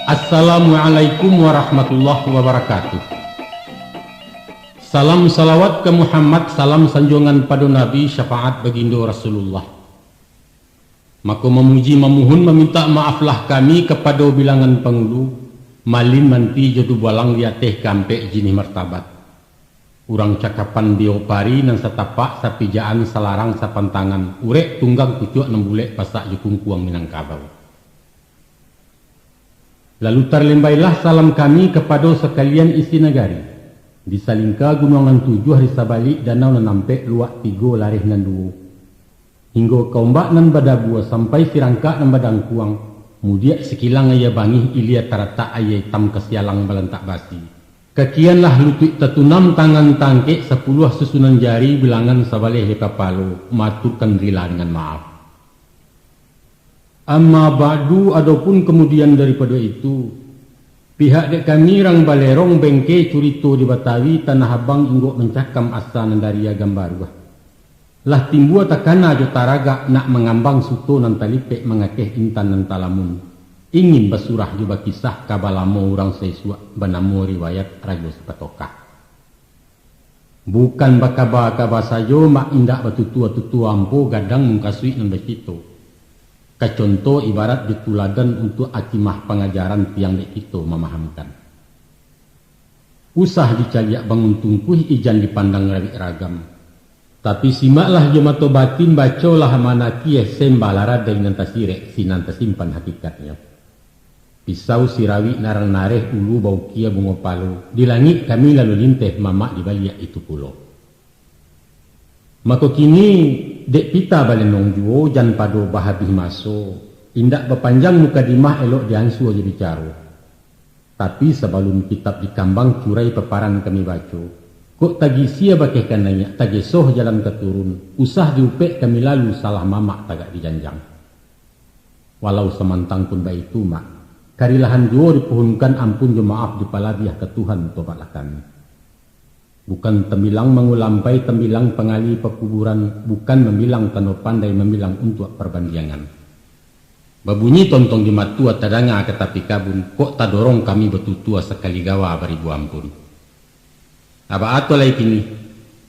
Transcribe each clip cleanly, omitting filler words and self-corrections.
Assalamualaikum warahmatullahi wabarakatuh. Salam salawat ke Muhammad, salam sanjungan pada Nabi, syafaat baginda Rasulullah. Maka memuji memohon meminta maaflah kami kepada bilangan penghulu malin manti jodoh balang liateh kampek jinih martabat. Urang cakapan biopari nan setapak sapijaan salarang sapantangan urek tunggang kucuk nembulek pasak jukung kuang Minangkabau. Lalu terlembailah salam kami kepada sekalian isi negari. Di salingka gunungan 7 hari sabalik danau nan nampek luak 3 larih nan 2. Hingga kaumbak nan badabua sampai sirangka nan badang kuang. Mudiak sekilang ayah bangih ilia tarata ayah hitam kesialang balantak basi. Kekianlah lutut tetunam tangan tangkek 10 susunan jari bilangan sabalih leka palo. Maturkan rila dengan maaf. Amma ba'du, adapun kemudian daripada itu, pihak dek kami rang balerong bengke curito di Batawi tanah abang inggok mencakam asa nandaria gambar. Lah timbua takana jo taraga nak mengambang suto nan talipek mengakeh intan nan talamun. Ingin basurah jo bakisah kabalamo orang sesuak banamu riwayat rajo sepatokah. Bukan bakaba-kaba sajo mak indak batutua-tutua ampo gadang mengkasui nan besito. Kacontoh ibarat dituladan untuk akimah pengajaran tiang dek itu memahamkan. Usah dicaliak bangun tungkuh ijan dipandang rawik ragam. Tapi simaklah jemato batin bacolah mana kieh sembalara dengan tasirek sinan tersimpan hakikatnya. Pisau sirawi narang nareh ulu bau kia bungo palu. Di langit kami lalu linteh mamak di baliak itu pulau. Maka kini dek pita balenong juo jan pado bahabih maso. Indak berpanjang muka dimah elok diansu aja bicara. Tapi sebelum kitab dikambang curai peparan kami baca. Kok tagi sia bakaikan nanya, tagi soh jalan keturun. Usah diupek kami lalu salah mamak tagak dijanjang. Walau semantang pun baik itu mak. Karilahan juo dipohonkan ampun jo maaf di palabiah ke Tuhan tobatlah kami. Bukan tembilang mengulampai tembilang pengali pekuburan, bukan membilang tano pandai membilang untuk perbandingan. Babunyi tontong di matua tadanga ketapi kabun, kok tadorong kami betutua sekali gawa beribu ampun. Aba ato lagi kini,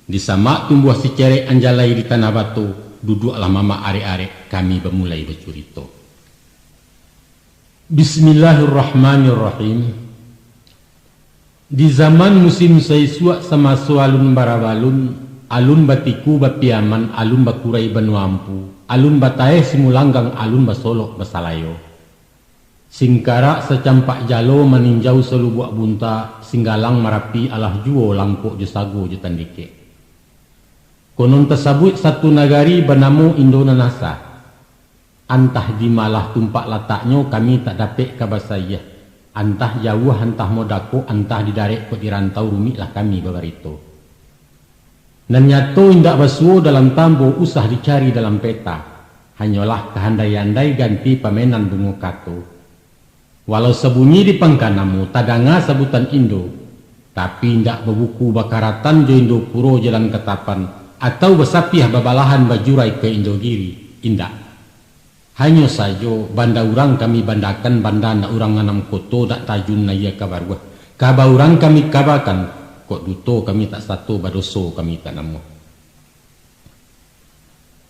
di sama tumbuh si cerek anjalai di tanah batu, duduklah mama are-are kami bermulai bercurito. Bismillahirrahmanirrahim. Di zaman musim saisuak sama alun barabalun, alun batiku bapiaman, alun bakurai banuampu, alun batae simulanggang, alun basolok basalayo. Singkara secampak jalo meninjau selubuak bunta, singgalang marapi alah juo langkok jesago jetandike. Konon tersabut satu nagari bernama Indonanasa. Antah di malah tumpak letaknya kami tak dapat kabasayah. Antah jauh, antah modako, antah didarek kok dirantau rumiklah kami babarito. Dan nyato indak basuo dalam tambo usah dicari dalam peta. Hanyalah kehandai-andai ganti pamenan bungo kato. Walau sebunyi di pangkanamu tadanga sebutan Indo. Tapi indak bebuku bakaratan jo Indo puro jalan ketapan. Atau besapiah babalahan bajurai ke Indogiri. Indak. Hanya saja banda urang kami bandakan banda na urang nganam koto dak tajun na ia kabar gua. Kaba urang kami kabakan kok duto kami tak satu badoso kami tak namo.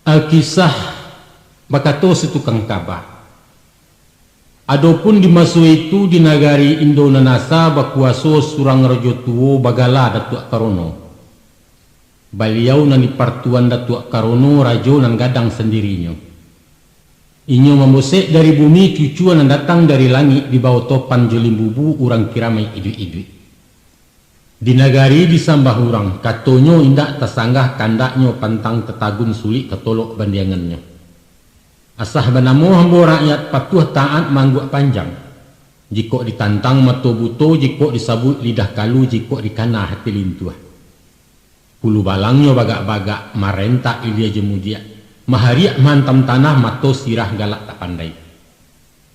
Alkisah bakato si tukang kaba. Adapun di masa itu di negari Indonanasa bakuaso surang rajo tuo bagala Datuk Karono. Beliau nani partuan Datuk Karono rajo nan gadang sendirinya. Inyo membosek dari bumi cucuan yang datang dari langit di bawah topan jolim bubu urang kiramai idui-idui. Di nagari disambah urang, katonyo indak tersanggah kandaknyo pantang tetagun sulit ketolok bandiangannya. Asah banamo hambo rakyat patuh taat mangguk panjang. Jikok ditantang mato buto, jikok disabut lidah kalu, jikok dikana hati lintuah. Pulu balangnya bagak-bagak, marenta ilia jemudia. Mahariak mantam tanah mato sirah galak tak pandai.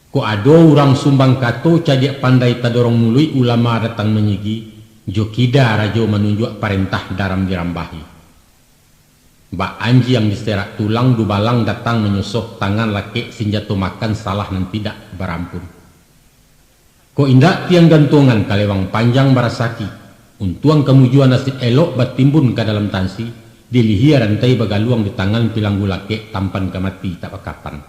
Ko ado orang sumbang kato cadiak pandai tadorong mului ulama datang menyigi. Jokida rajo menunjuk perintah daram dirambahi. Mbak Anji yang diserak tulang dubalang datang menyusup tangan laki senjata makan salah dan tidak berampun. Ko indak tiang gantungan kalewang panjang barasaki, untuang kemujuan nasib elok batimbun ke dalam tansi, dilihia rantai bagaluang di tangan pilanggulake tampan kamati tak kapan.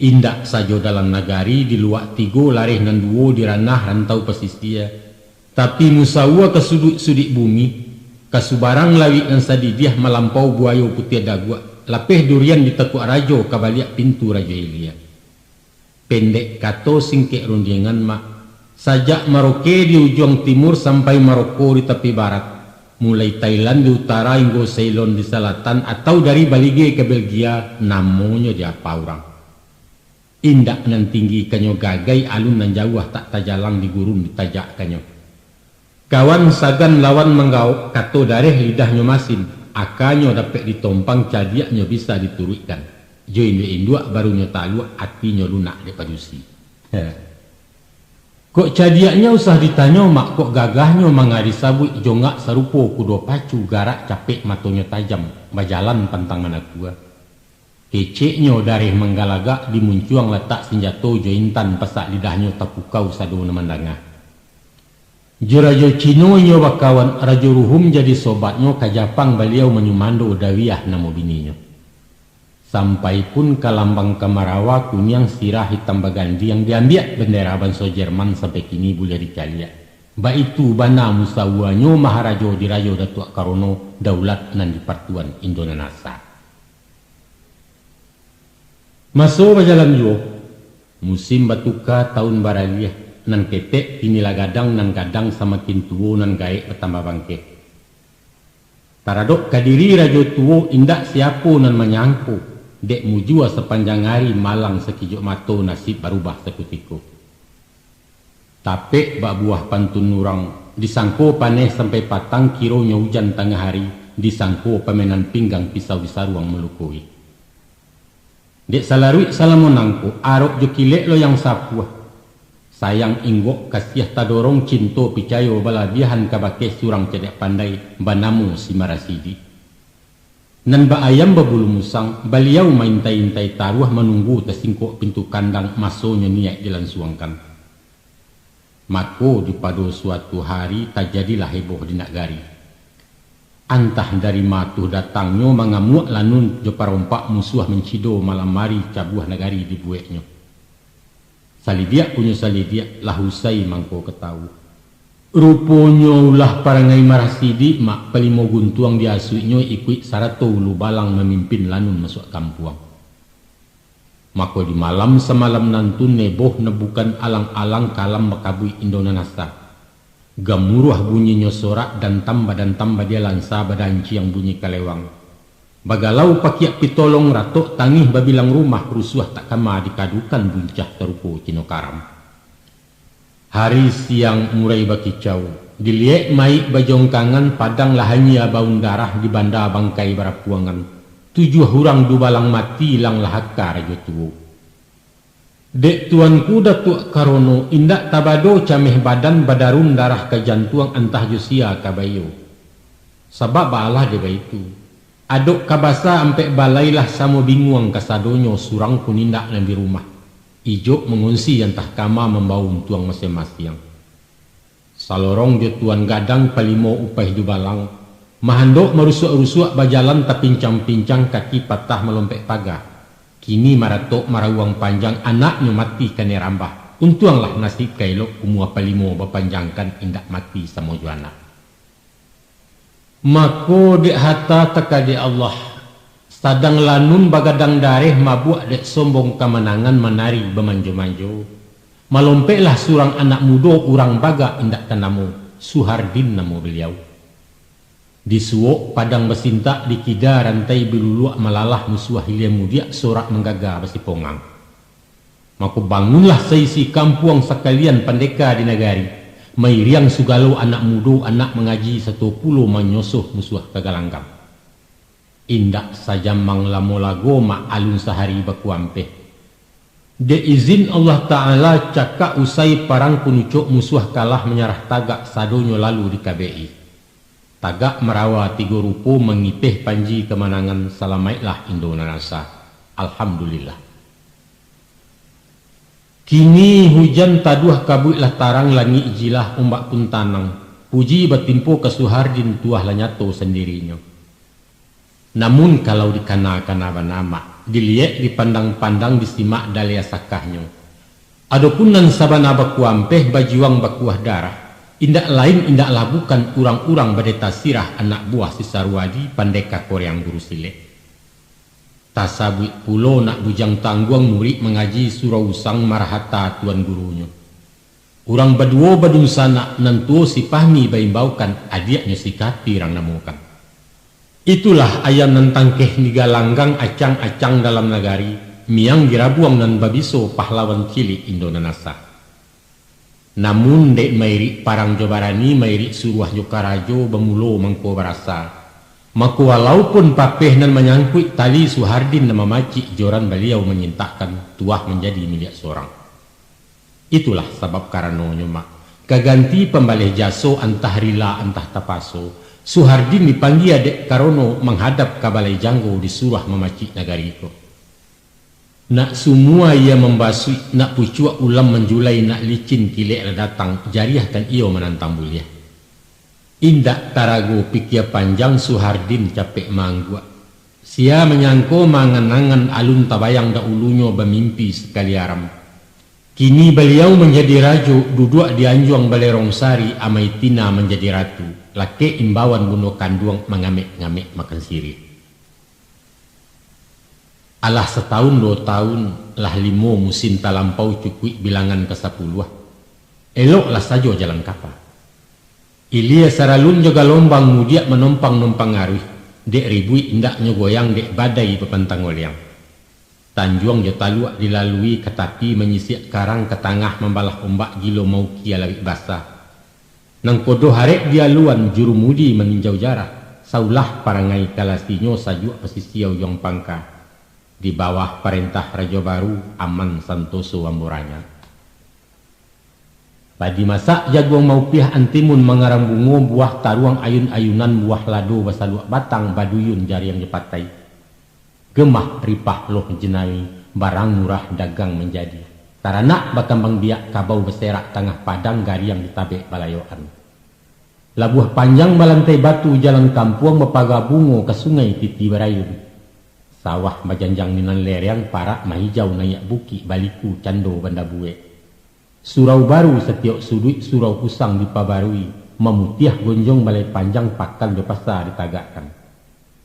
Indak sajo dalam nagari di luak tigo larih nan duo di ranah rantau pesistia, tapi musawa ke sudut-sudut bumi, kasubarang lawi nan sadidiah melampau buayo putih dagua, lapeh durian di tekuk rajo kabaliak pintu rajo Ilia. Pendek kato singkek rundingan mak, sajak Maroke di ujung timur sampai Maroko di tepi barat, mulai Thailand di utara hingga Ceylon di selatan, atau dari Balige ke Belgia, namanya dia apa orang. Indak nan tinggi kanyo gagai alun nan jauh tak tajalang di gurun ditajak kanyo. Kawan sagan lawan menggau kato dareh lidahnya masin, akanyo dapat ditompang cadiaknya bisa diturutkan. Jo induk barunya talu hatinya lunak de padusi. Kok cadiaknya usah ditanya mak, kok gagahnya mangari sabut jongak sarupo kudo pacu garak capek matonya tajam bajalan pantang mana gua. Keceknya dari menggalaga dimuncuang letak senjato jo intan pasak lidahnya tapukau sadu namandanga. Jo rajo Cino nyo bakawan rajo ruhum jadi sobatnya kajapang beliau menyumando dawiah namo bininya. Sampai pun ke lambang Kamarawa kunyang sirah hitam bagandi yang diambil bendera banso Jerman sampai kini boleh dicaliak. Ba itu bana musawanyo maharajo dirayo Datuk Karono daulat nan di Partuan Indonesia. Masuk berjalan jo musim batuka tahun baraliah nan ketek inilah gadang nan gadang sama kintuo nan gaek bertambah bangke. Taradok kadiri rajo tuo indak siapo nan menyangku. Dek mujua sepanjang hari malang sekijok mato nasib berubah sekutiko. Tapi bak buah pantun nurang disangko paneh sampai patang kironya hujan tengah hari, disangko pemenan pinggang pisau disaruang melukui. Dek salarui salamonangku arok jokilek lo yang sapuah. Sayang inggok kasiah tadorong cinto picayo baladiahan kabake surang cedek pandai banamu si marasidi. Nan ba ayam babulu musang, beliau maintai-intai taruh menunggu tersingkok pintu kandang masonya niat dilansuangkan. Mako di pada suatu hari tak jadilah heboh di nagari. Antah dari matuh datangnya mengamuk lanun jo parompak musuh mencido malam mari cabuah nagari di bueknya. Salidiak punya salidiak lahusai mangko ketahu. Rupanya ulah parangai marasidi mak pelimo guntuang diasuinya ikut sarato ulu balang memimpin lanun masuk kampuang. Mako di malam semalam nantun neboh nebukan alang-alang kalam makabui Indonesia. Gamuruh bunyinya sorak dan tambah dia lansa badanci yang bunyi kalewang. Bagalau pakiak pitolong ratok tangih babilang rumah rusuh tak kama dikadukan buncah terupo cino karam. Hari siang murai bakicau, diliek mai bajongkangan padang lahanya baun darah di banda bangkai barapuangan. 7 hurang dubalang mati lang lahaka rajo tuo. Dek tuanku Datuk Karono indak tabado cameh badan badarun darah ke jantuang antah jusia kabayo. Sebab balah deba itu. Adok kabasa ampe balailah samo binguang kasadonyo surang kunindak nan di rumah. Ijo mengunsi yang tak kama membawa tuang masing-masing. Salorong dia tuan gadang palimo upah dubalang. Mahandok merusuk-rusuk bajalan tak pincang-pincang kaki patah melompek pagar. Kini maratok marawang panjang anaknya mati kane rambah. Untuanglah nasib kailok umua palimo berpanjangkan indak mati sama juana. Mako dek hata tekade Allah. Sadang lanun bagadang dareh mabuk dek sombong kemenangan menari bemanjo-manjo. Malompeklah surang anak muda urang baga indak tanamu Suhardin namo beliau. Di suok padang besinta di kida rantai biluluak malalah musuh hilia mudia sorak menggaga besi pongang. Maka bangunlah seisi kampuang sekalian pendeka di negari. Mairiang sugalo anak muda anak mengaji 10 menyosoh musuh kegalanggam. Indak saja manglamo lago mak alun sehari bakuampe. De izin Allah Ta'ala cakak usai parang kunucuk musuh kalah menyerah tagak sadonyo lalu di KBI. Tagak merawa 3 rupo mengipeh panji kemenangan salamaitlah Indonesia. Alhamdulillah. Kini hujan taduh kabut lah tarang langi ijilah ombak pun tanang. Puji batimpo ke Suhardin tuah lah nyato sendirinya. Namun kalau dikanakan nama dilihat dipandang-pandang disimak dalia sakahnya. Adapun nan sabana bakuampeh bajuang bakuah darah. Indak lain indaklah bukan urang-urang badeta sirah anak buah si Sarwadi pandeka koreang guru silek. Tasabuit pulo nak bujang tangguang murid mengaji surau usang marahata tuan gurunya. Urang baduo badung sana nantuo si pahmi baimbaukan adiaknya si kati rang namukan. Itulah ayam nan tangkeh nigalanggang acang-acang dalam nagari miang girabuang nan babiso pahlawan cilik Indonanasa. Namun dek mairi parang jobarani mairi suruah jokarajo bemulo mangko barasa. Maka walaupun papeh nan menyangkut tali Suhardin nama macik joran beliau menyintakan tuah menjadi milik seorang. Itulah sebab karenanya mak kaganti pembalih jaso antah rila antah tapaso Suhardin dipanggil adek karono menghadap ke balai janggo disuruh memacik nagariko. Nak semua ia membasui nak pucuk ulam menjulai nak licin kilek datang jariahkan ia menantang buliah. Indak tarago pikir panjang Suhardin capek manggua. Sia menyangko mangan-angan alun tabayang dahulunya bermimpi sekali aram. Kini beliau menjadi rajo duduk di anjuang balai rongsari amai tina menjadi ratu. Lake imbauan bunuh kanduang mengamik-ngamik makan sirih. Alah setahun 2 tahun lah 5 musim talampau cukui bilangan ke-10. Eloklah saja jalan kapal. Ilia saralun juga lombang mudiak menompang-nompang ngaruh. Dek ribui indaknya goyang dek badai pepantang oliang. Tanjuang jo taluak dilalui ketapi menyisik karang ke tengah membalah ombak gilo mau kia lawik basah. Nang kodoh harek dia luan juru mudi meninjau jarak. Saulah parangai kalasinyo sajuk pesisiau yong pangka. Di bawah perintah Raja Baru Aman Santoso Amboranya. Padi masak jaguang mau piah antimun mengarang bungo buah taruang ayun-ayunan buah lado basaluak batang baduyun jari yang jepatai. Gemah ripah loh jenai barang murah dagang menjadi. Taranak bakambang biak kabau beserak tengah padang gari yang ditabek balayoan. Labuh panjang balantai batu jalan kampung mepaga bungo ke sungai titi barayun. Sawah bajanjang minan lereng parak mahijau nayak buki baliku cando banda buek. Surau baru setiap sudut surau usang dipabarui, memutiah gonjong balai panjang pakal di pasar ditagakkan.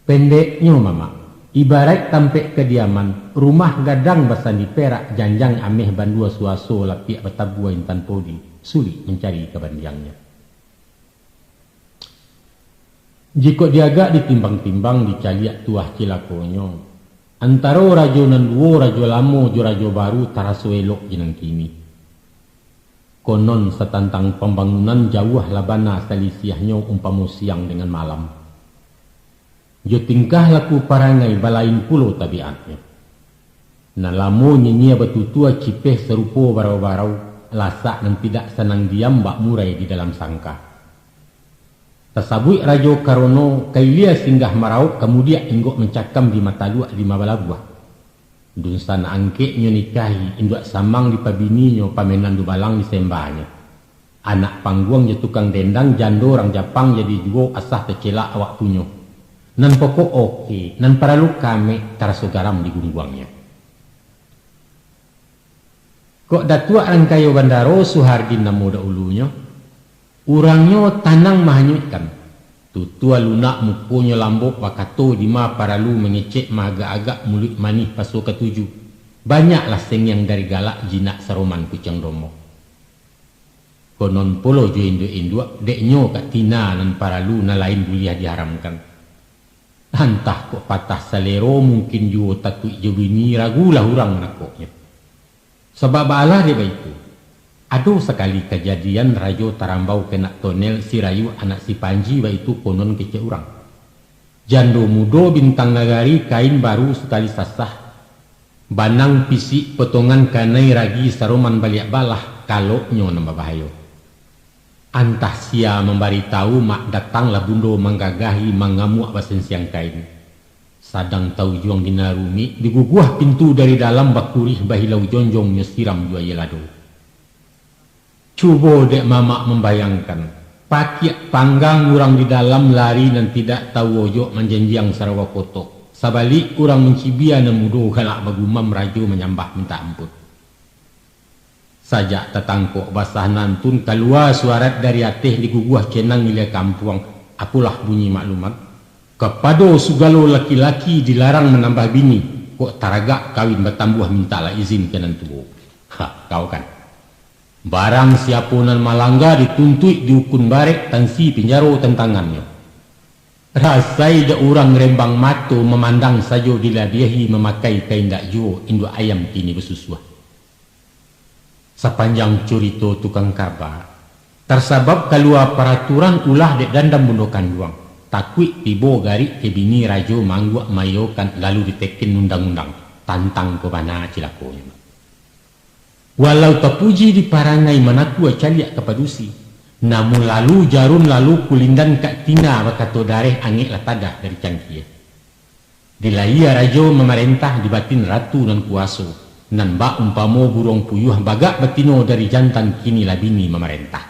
Pendeknya mama, ibarat tampek kediaman, rumah gadang basan di perak, janjang ameh bandua suaso lapiak betabua intan podi, sulit mencari kebandiangnya. Jika diagak ditimbang-timbang dicaliak tuah cilakonyo, antara rajo nan duo rajo lamo jo rajo baru taraso elok jenang kini. Konon setantang pembangunan jauh labana salisiahnya umpamu siang dengan malam. Jo tingkah laku parangai balain pulau tabiatnya. Nalamo nyinyia betutua cipeh serupo barau-barau lasak dan tidak senang diam bak murai di dalam sangka. Tasabui rajo karono kailia singgah marau kemudian inggok mencakam di mata luak 5 balabuah. Dunsan angke nyo nikahi induk samang di pabini nyo pamenan du balang di sembahnya. Anak pangguang je tukang dendang jando orang Japang jadi juo asah tercelak awak punyo. Nan pokok oke, nan paralu kame taraso garam di gungguangnya. Kok datua rangkayo bandaro Suhardin namo daulunya. Urangnya tanang mahanyutkan. Tutua lunak mukunya lambok wakato dima paralu mengecek maga-agak mulut manih paso ketujuh. Banyaklah seng yang dari galak jinak saroman kucang domo. Konon polo jo induk-induk deknyo kat tina nan paralu na lain buliah diharamkan. Entah kok patah salero mungkin jo takut jo bini ragulah urang nakoknya. Sebab balah dia itu. Ada sekali kejadian rajo tarambau kena tonel si Rayu anak si Panji itu konon kece urang. Jando mudo bintang nagari kain baru sekali sasah. Banang pisik potongan kanai ragi saroman baliak balah kalau nyo nambah bahayo. Antah sia memberitahu mak datanglah bundo menggagahi mengamuk basen siang kain. Sadang tahu juang dinarumi, diguguah pintu dari dalam bakurih bahilau jonjong nyesiram jua yelado. Cubo dek mamak membayangkan, pakiak panggang urang di dalam lari dan tidak tahu ojok menjanjiang Sarawak kotok. Sabalik urang mencibia nemudo galak bagumam rajo menyambah minta ampun. Sajak tetangkok basah nantun keluar suarat dari ateh diguguah cenang milia kampuang. Apulah bunyi maklumat. Kepada sugalo laki-laki dilarang menambah bini, kok taragak kawin bertambuh mintalah izin ke nantu. Kau kan. Barang siapunan malangga dituntut diukun barek tansi penjaro tentangannya. Rasai da orang rembang mato memandang sajo diladiahi memakai kain dakjo induk ayam kini bersusuah. Sepanjang curito tukang kabar, tersabab keluar peraturan ulah dek dandam bundokan luang. Takwik tibo garik ke bini rajo mangguak mayokan lalu ditekin undang-undang tantang ke mana cilakonya. Walau terpuji diparangai manaku caliak kepadusi, namun lalu jarun lalu kulindan kak tina bakato dareh angik latadah dari cangkia. Dilaya rajo memerintah dibatin ratu dan kuaso, nan bak umpamo burung puyuh bagak betino dari jantan kini labini memerintah.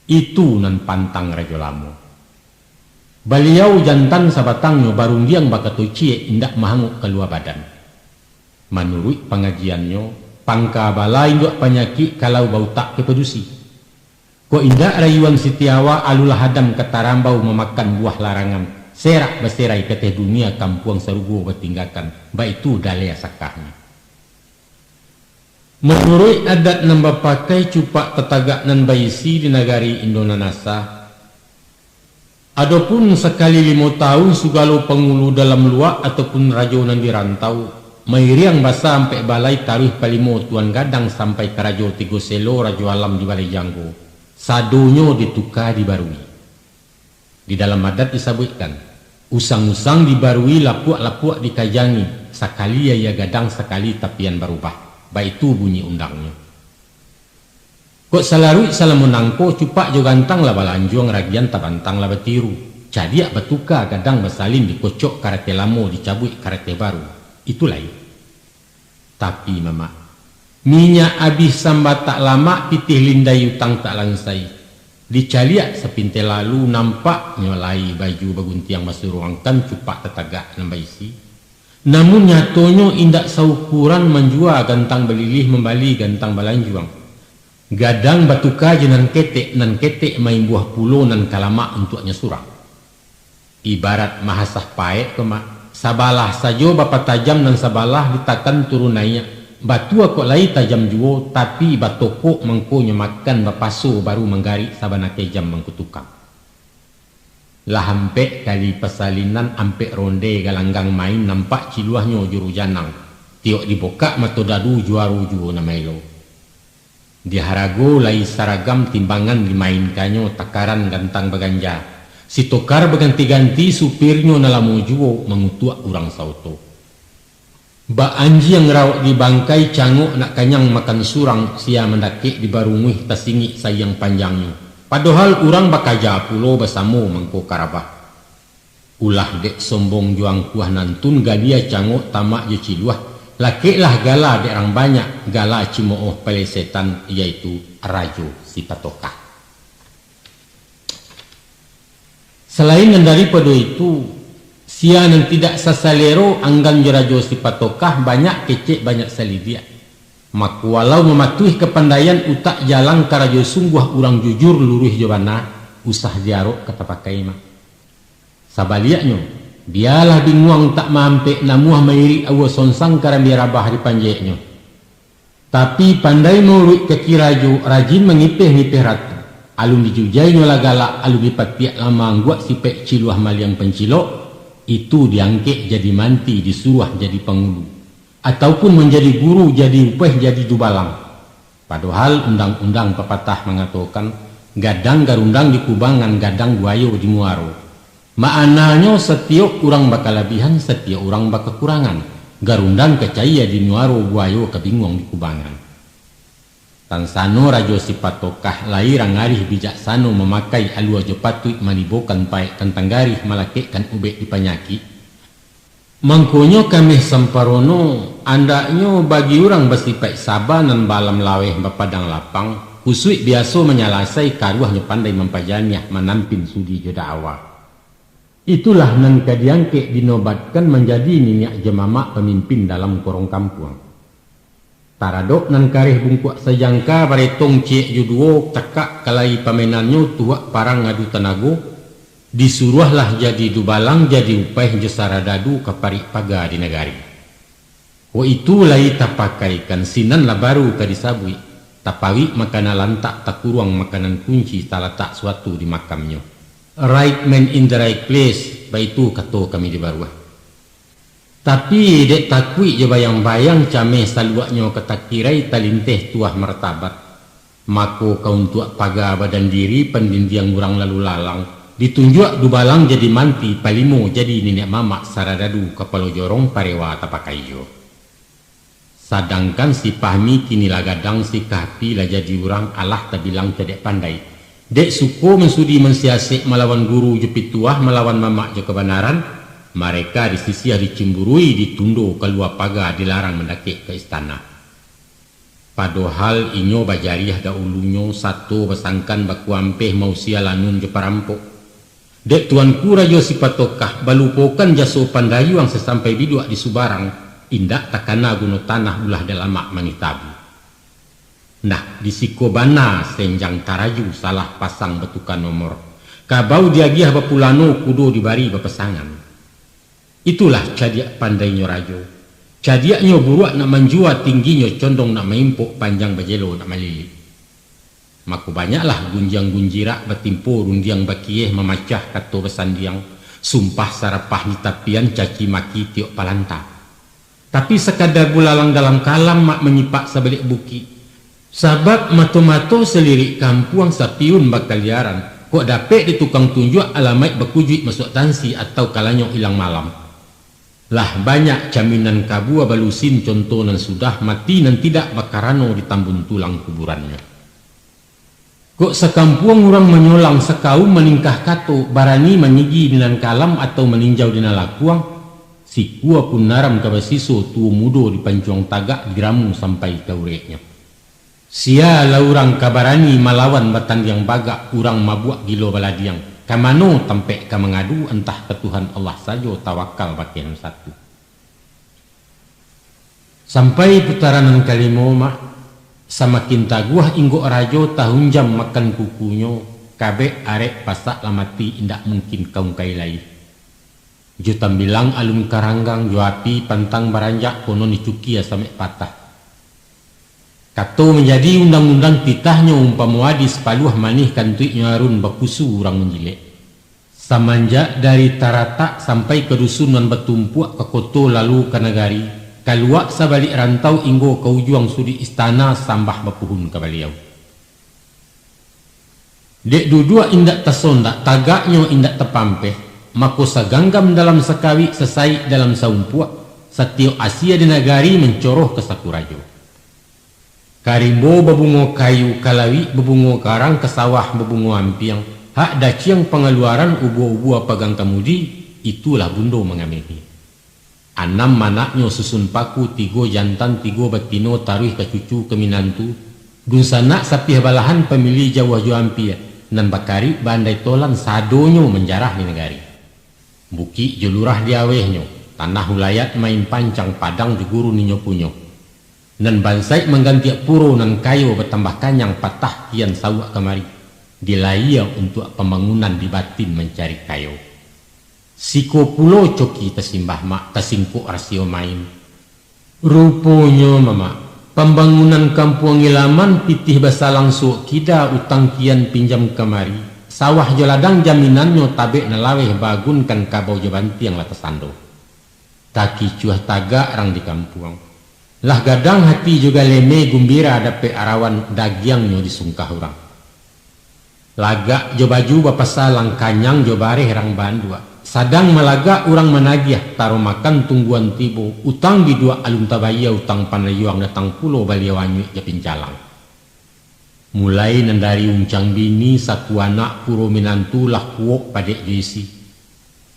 Itu nan pantang rajo lamo. Beliau jantan sabatangnya barung diang bakato cie indak mahanguk keluar badan. Menurut pengajiannya, pangka bala induk penyakit kalau bau tak kepedusi. Ko indak rayuan sitiawa alulah hadam ketarambau memakan buah larangan. Serak berserai ke teh dunia kampuang serugo bertinggakan. Baik itu dalea sakahnya. Menurut adat nambah pakai cupak tetagak nan baisi di negari Indonesia. Adapun sekali 5 tahun sugalo pengulu dalam luak ataupun rajonan di rantau, mairiang basa sampai balai tarih palimo tuan gadang sampai ke rajo Tigo Selo rajo alam di balai janggo. Sadonyo ditukar dibarui. Di dalam adat disebutkan, usang-usang dibarui lapuak-lapuak dikajangi, sekali ya gadang sekali tapian berubah. Baik itu bunyi undangnya. Kok salarui salah menangko cupak jo gantang lah balanjuang ragian tabantang lah betiru. Cadiak batuka gadang bersalin dikocok karate lamo dicabut karate baru. Itulah. Tapi mama, minyak habis sambat tak lama pitih lindai utang tak langsai. Dicaliak sepintai lalu nampak nyolai baju baguntiang masuk ruangkan cupak tetagak nambah isi. Namun nyatonyo indak saukuran menjual gantang belilih membali gantang balanjuang. Gadang batuka jenan ketek nan ketek main buah pulo nan kalamak untuknya surang. Ibarat mahasah paek kemak, sabalah sajo bapa tajam nan sabalah ditakan turun naik. Batu kok lai tajam juo tapi batoko mengko makan bapaso baru menggari sabana kejam mengkutukang. Lah hampe kali pesalinan ampe ronde galanggang main nampak ciluahnya juru janang. Tiok diboka mato dadu juaru juo namailo. Di harago lai saragam timbangan dimainkannya takaran gantang baganja. Si tokar berganti-ganti supirnya nalamu juo mengutuak urang sauto. Ba anji yang rawat di bangkai canguk nak kanyang makan surang sia mendakik di barungih tasingi sayang panjangnya. Padahal urang bakaja pulo bersamo mangko karabah. Ulah dek sombong juang kuah nantun gadia canguk tamak je ciluah. Lakiklah gala dek orang banyak gala cimooh pelesetan yaitu rajo si patokah. Selain daripada itu, sia yang tidak sasalero anggan rajo si patokah banyak kecek banyak salidia. Mak walau mematuhi kepandaian utak jalan karajo sungguh urang jujur luruh jabana usah diarok kata pakai mah. Sabaliaknya biarlah binguang tak mampe namuah mairi awa sonsang karam biarabah di panjeknya. Tapi pandai murid kekiraju rajin mengipih-ngipih ratu. Alun dijujainya lagala alun dipatiak lama angguak sipek ciluah maliang pencilok. Itu diangkek jadi manti disuruh jadi pengulu. Ataupun menjadi guru jadi upeh jadi dubalang. Padahal undang-undang pepatah mengatakan gadang garundang di kubangan gadang buayo di muaro. Maknanya setiap orang bakal lebihan, setiap orang bakal kekurangan. Garundang kecaya di nuaro buayo kebingung di kubangan. Tansano rajo si patokah lairang arih bijaksano memakai alua jopatui manibokan paek tentang garih malakekkan ubek di panyaki. Mangkonyo kami samparono andaknyo bagi orang bersifat sabar dan balam laweh bapadang lapang kusui biasa menyalasai karuahnya pandai mempajanya menampin sudi joda awal. Itulah nan kadiangke dinobatkan menjadi minyak jemamak pemimpin dalam korong kampung. Taradok nan karih bungkuak sejangka baretong ciek juduo cekak kalai pamenannya tuak parang ngadu tenago disuruhlah jadi dubalang jadi upah jesara dadu kaparik paga di negari. Itu lai tapakaikan sinan lah baru kadisabui tapawi makanan lantak takuruang makanan kunci talatak suatu di makamnya. Right man in the right place, baitu kato kami di baruah. Tapi dek takui je bayang-bayang cameh saluaknya ketakirai talinteh tuah martabat. Mako kaun tuak paga badan diri pendindiang urang lalu lalang. Ditunjuk dubalang jadi manti palimo jadi nenek mamak saradadu kapalo jorong parewa tapakaijo. Sadangkan si pahmi kini lagadang si kapi lah jadi urang Allah tak bilang cedek pandai. Dek suko mensudi mensiasik melawan guru jepit tuah melawan mamak je kebenaran. Mereka disisia dicemburui ditundo keluar pagar dilarang mendaki ke istana. Padahal inyo bajariah daulunyo satu besangkan baku ampeh mau sialanun je parampok. Dek tuanku rajo sipatokah balupokan jaso pandayu yang sesampai biduak di Subarang indak takana guno tanah ulah dalam mak manitabu. Nah, di Sikobana senjang taraju salah pasang betukan nomor. Kabau diagiah bapulano kudo dibari bapesangan. Itulah cadiak pandainya rajo. Cadiaknya buruak nak menjua tingginya condong nak maimpok panjang bajelo nak malili. Maku banyaklah gunjang-gunjirak batimpo rundiang bakieh memacah kato besandiang. Sumpah sarapah nitapian caci maki tiok palanta. Tapi sekadar bulalang dalam kalam mak menyipak sebalik buki. Sabab mato-mato selirik kampung sapiun bakal liaran. Kok dapet di tukang tunjuk alamat berkujuit masuk tansi atau kalanya hilang malam. Lah banyak jaminan kabua balusin contoh nan sudah mati dan tidak bakarano ditambun tulang kuburannya. Kok sekampung orang menyolang sekaum meningkah kato barani menyigi dinan kalam atau meninjau dinan lakuang. Si kua pun naram kabasiso tuo mudo di pancuang tagak diramu sampai ke ureknya. Sia laurang kabarani malawan batan yang bagak urang mabuak gilo baladiang. Kamano tampek ka mengadu entah ke Tuhan Allah saja tawakal bagian satu. Sampai putaran kalimo mak samakin taguah inggo rajo tahun jam makan kukunyo kabe arek pasak lamati indak mungkin kaum kailai. Jutam bilang alum karanggang juapi pantang baranjak kono nicuki ya sampai patah. Kato menjadi undang-undang titahnya umpamuadi sepaluh manih kantuiknya arun bakusu orang menjilek. Semenjak dari Tarata sampai ke dusun nan bertumpuak ke koto lalu ke negari. Kaluak sabalik rantau inggo ke ujung sudi istana sambah bapuhun ke baliau. Dek dudua indak tasondak tagaknya indak tepampeh. Mako saganggam dalam sekawi sesai dalam saumpuak. Setiap Asia di negari mencoroh ke Sakurajo. Karimbo bebungo kayu kalawi bebungo karang ke sawah bebungo ampiang hak daciang pengeluaran ubu-ubu pagang kamudi itulah bundo mengamini. Anam manaknya susun paku tigo jantan tigo batino taruh ke cucu ke minantu dun sanak sapih balahan pemilih jawah jo ampia nan bakari bandai tolan sadonyo menjarah di negari. Buki jelurah diawehnya tanah hulayat main pancang padang di guru ninyo punyo. Nan bansai mengganti puro nan kayo bertambah kanyang patah kian sawak kemari. Dilaya untuk pembangunan di batin mencari kayo. Siko pulo coki tasimbah mak tasingko rasio main. Rupanya mama pembangunan kampung Ilaman pitih basa langsung kida utang kian pinjam kemari. Sawah joladang jaminannya tabek nalaweh bagunkan kabau jabanti yang latasando. Taki cuah tagak rang di kampung. Lah gadang hati juga leme gumbira dape arawan dagiangnya disungkah orang. Lagak jo baju bapasalang kanyang jo bareh rang bandua. Sadang malaga orang menagiah taruh makan tungguan tibo. Utang bidua alun tabaya utang panayuang datang pulau baliawanyu japin calang. Mulai nandari uncang bini saku anak puro minantu lah kuok padek jisi.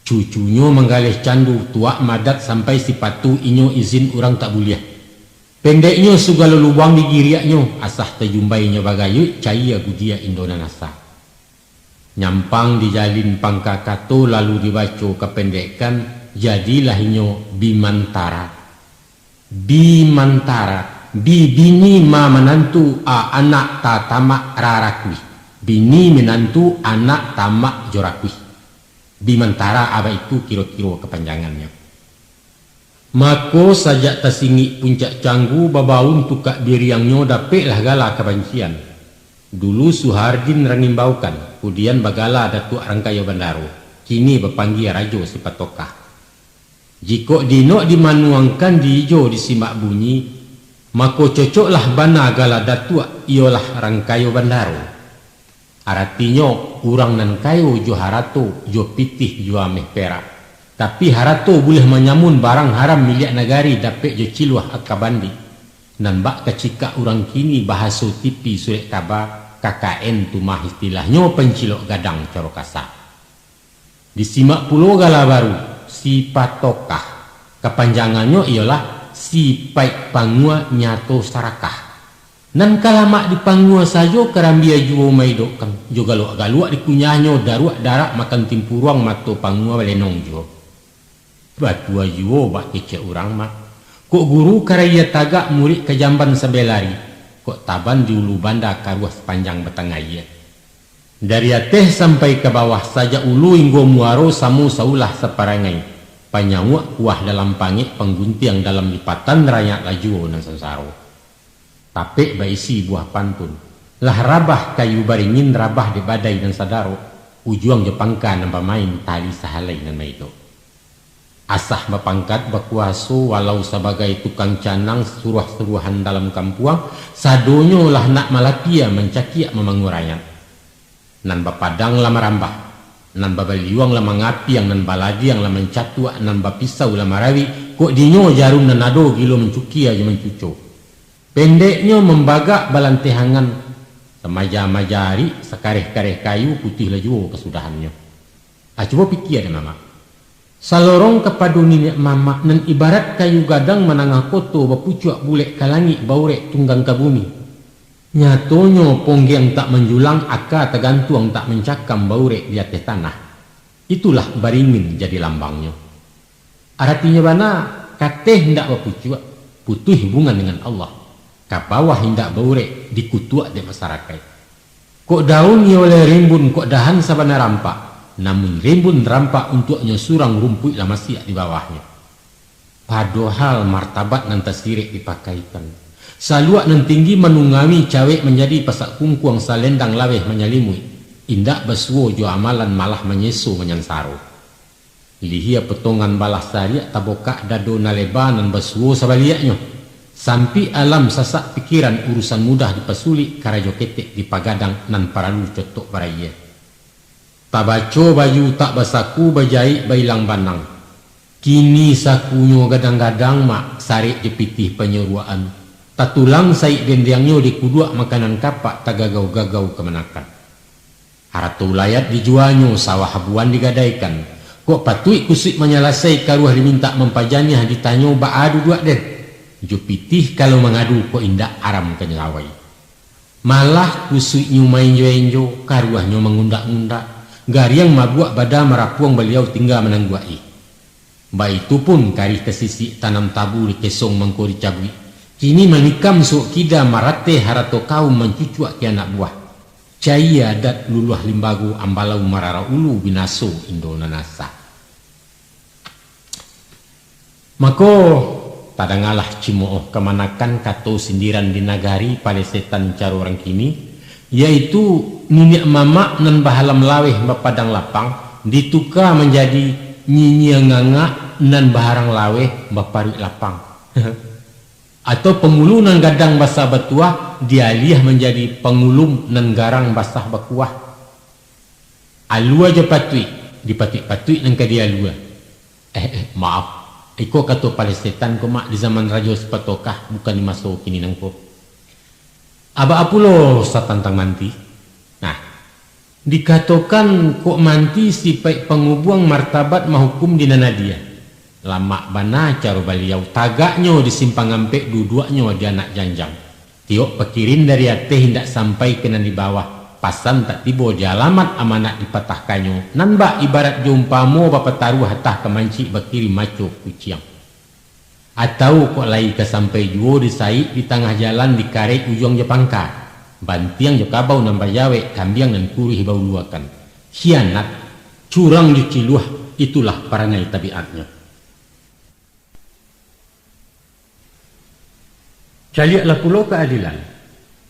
Cucunya menggalih candu tua madat sampai si patu inyo izin orang tak boleh. Pendeknya segala lubang di giriaknya asah terjumbainya bagayu caya gudia Indona nasa. Nyampang dijalin pangkakato lalu dibaca kependekan jadilah inyo Bimantara. Bimantara, bini ma menantu anak ta tamak rarakwi. Bini menantu anak tamak jorakwi. Bimantara apa itu kira-kira kepanjangannya. Mako sajak tersingi puncak canggu babaun tukak biriangnya dapik lah gala kebancian. Dulu Suhardin rangimbaukan, kemudian bagala Datuk Rangkayo Bandaro, kini berpanggil Rajo si Patokah. Jika dinok dimanuangkan di hijau disimak bunyi, maka cocoklah bana gala Datuk ialah Rangkayo Bandaro. Artinya urang nan kayo jo harato jo pitih jo ameh perak. Tapi harato boleh menyamun barang haram milik negari dapet jo ciluah akabandi. Nan bak kecika orang kini bahasa tipi surat khabar KKN tu mah istilahnya pencilok gadang caro kasar. Disimak pulau gala baru si Patokah. Kepanjangannya ialah si Paik Pangua Nyato Sarakah. Nan kalamak di Pangua saja kerambia juo maidok kan jo galuk-galuk dikunyahnya daruak darak makan timpuruang mato Pangua balenong jo. Batua juo bak kece orang mak. Kok guru karaya tagak murid ke jamban sebelari. Kok taban di ulu banda karuah sepanjang betangaya. Dari ateh sampai ke bawah saja ulu inggo muaro samu saulah separangai. Panyawak kuah dalam pangit pengguntiang dalam lipatan rakyat laju nan sensaro. Tapek baisi buah pantun. Lah rabah kayu baringin rabah di badai dan sadaro. Ujuang Jepangka nambah main tali sahalai nan maido. Asah bapangkat bakuaso walau sebagai tukang canang suruh-suruhan dalam kampuang, sadonyo lah nak malapia mencakiak memangurayan. Nan bapadang lama rambah, nan babaliwang lama ngapi yang nan baladi yang lama mencatuak, nan bapisau lama rawi, kok dinyo jarum nan ado gilo mencuki aja mencuco. Pendeknya membagak balantehangan, semaja-majari sekareh-kareh kayu putih laju kesudahannya. Coba pikir deh mama. Salorong kepada nenek mama nan ibarat kayu gadang menangah koto bapucuak bulek kalangi baurek tunggang ke bumi. Nyatonyo ponggeng tak menjulang aka tergantung tak mencakam baurek di atas tanah. Itulah baringin jadi lambangnya. Artinya bana kateh hendak bapucuak putuh hubungan dengan Allah. Ke bawah hendak baurek dikutuak di masyarakat. Kok daun oleh rimbun kok dahan sabana rampak. Namun rimbun rampak untuknya surang rumput lah masih di bawahnya. Padahal martabat nan tersirik dipakaikan. Saluak nan tinggi menungami cawek menjadi pasak kungkuang salendang laweh menyalimui. Indak basuo jo amalan malah menyesu menyansaro. Lihia petongan balas sariak tabokak dado naleba nan basuo sabaliaknya. Sampai alam sasak pikiran urusan mudah dipasulik karajo ketek di pagadang nan paralu cotok baraya. Tabaco baju tak basaku bajai bailang banang. Kini sakunyo gadang-gadang mak sarik jepitih penyeruaan. Tatulang saik dendiangnya di kuduak makanan kapak tagagau-gagau kemenakan. Haratu layat dijualnya sawah habuan digadaikan. Kok patui kusik menyalasai karuah diminta mempajanya ditanyo baadu duak den. Jepitih kalau mengadu kok indak aram kenyelawai. Malah kusik nyumain jo-enjo karuahnya mengundak-undak. Gariang mabuak pada merapuang beliau tinggal menangguai. Baik itu pun karih kesisi tanam tabu di kesong mengkori cabui. Kini menikam sok kida marate harato kaum mencucuak ke anak buah. Caya adat luluah limbagu ambalau marara ulu binaso Indona nasa. Mako tadangalah cimooh kemanakan kato sindiran di nagari palesetan caro orang kini. Yaitu nenek mama nan bahalam laweh bapadang lapang ditukar menjadi nyinyanganga nan baharang laweh baparik lapang. Atau pengulu nan gadang basah batuah dialih menjadi pengulum nan garang basah bakuah. Alua je patui dipatik-patui nan ke dia alua. Maaf. Iko kata palesetan ko mak di zaman Raja Sepatokah bukan dimasuk kini nangko. Aba apulo sa tantang manti. Nah, Dikatakan kok manti si pai pengubuang martabat mahukum di nanadia. Lama bana caro baliau tagaknya disimpang ampek dua-duanya di anak janjang. Tiok pekirin dari ate hendak sampai kena di bawah. Pasan tak tiba di alamat amanat dipatahkannya. Nanba ibarat jumpamo bapak taruh hatah kemanci bakiri maco kuciang. Atau kok lai ke sampai juo disai di tengah jalan di karek ujung Jepangka. Bantiang jo kabau nambah yawe kambiang dan kuri hibau luakan. Hianat, curang jo ciluah, itulah perangai tabiatnya. Caliaklah pulau keadilan.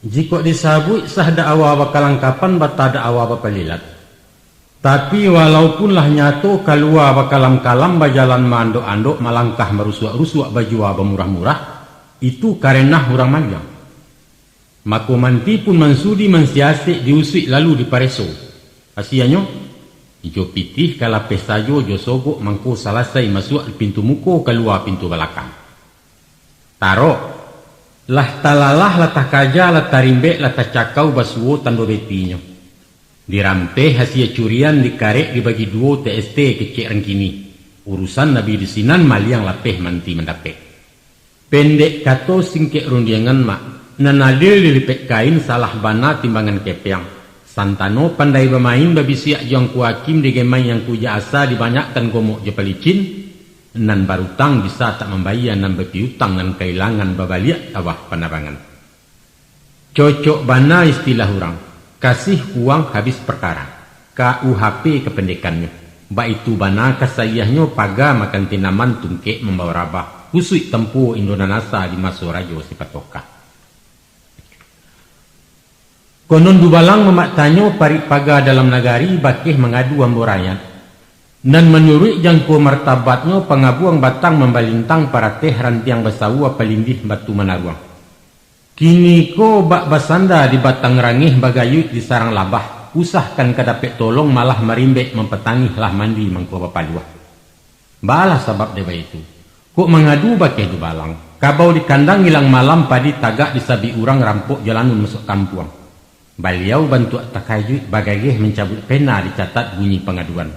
Jika disabui sah da awa bakalangkapan bata da awa bapalilat. Tapi walaupun lah nyato kalua bakalam-kalam bajalan mandok-andok malangkah merusuak-rusuak baju bamurah-murah, itu karena hurang magang. Maka manti pun mansudi mensiasik diusik lalu di pareso. Asianyo, ijo pitih kala pesta jo sogok mangko salasai masuk pintu muko keluar pintu belakang. Taro, lah talalah latah kaja latah rimbe latah cakau basuo tando betinyo. Dirampe hasil curian dikarek dibagi dua TST kecek rengkini. Urusan Nabi disinan maliang lapeh manti mendapek. Pendek kato singkek rundiangan mak. Nanadil dilipet kain salah bana timbangan kepeang. Santano pandai bermain babi siak jong kuakim digemai yang kuja asa dibanyakkan gomok jepelicin. Nan barutang bisa tak membayar nan berpiutang nan kehilangan babaliak awah penabangan. Cocok bana istilah orang. Kasih uang habis perkara. KUHP kependekannya. Baitu bana kasayahnya paga makan tinaman tungkek membawa rabah. Husui tempuh Indonanasa di Masorajo sipatoka. Konon dubalang memaktanyo parik paga dalam nagari bakih mengadu amborayan. Dan menyuruh jangko martabatnya pengabuang batang membalintang para teh rantiang basawa palindih batu manaruang. Kini ko bak basanda di batang rangih bagayut di sarang labah. Usahkan kadapek tolong malah marimbek mempetangih lah mandi mangko bapaluah. Balah sabab deba itu. Kok mengadu bakih dubalang. Kabau di kandang hilang malam padi tagak disabi urang rampok jalanun masuk kampuang. Beliau bantu takayut bagagih mencabut pena dicatat bunyi pengaduan.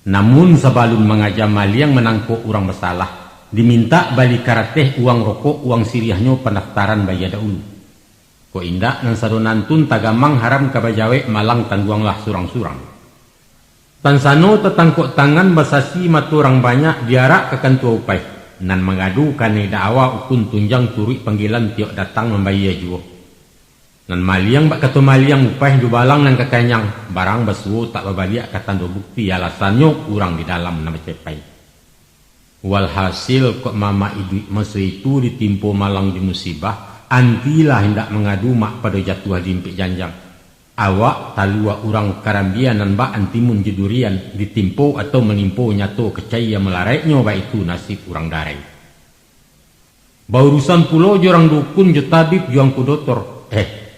Namun sebelum mengajam maliang menangkuk orang bersalah, diminta balik karateh uang rokok uang siriahnya pendaftaran bayar dahulu. Ko indak nan sadonantun tagamang haram kabajawe malang tangguanglah surang-surang. Tansano tetangkuk tangan basasi maturang banyak diarak ke kantua upai. Nan mengadu kane da'awa ukun tunjang turut panggilan tiok datang membayar juo. Nan maliang bak kata maliang upah dubalang nan kakanyang barang basuo tak babaliak katando bukti alasannya kurang di dalam nama cepai. Walhasil kok mama ibu masa itu ditimpo malang di musibah antilah hendak mengadu mak pada jatuh dimpik janjang. Awak talua orang karambian nan bak antimun jedurian ditimpo atau menimpo nyato kecaya melareknya bak itu nasib orang darai. Baurusan pulau jorang dukun jo tabib juang ku dotor.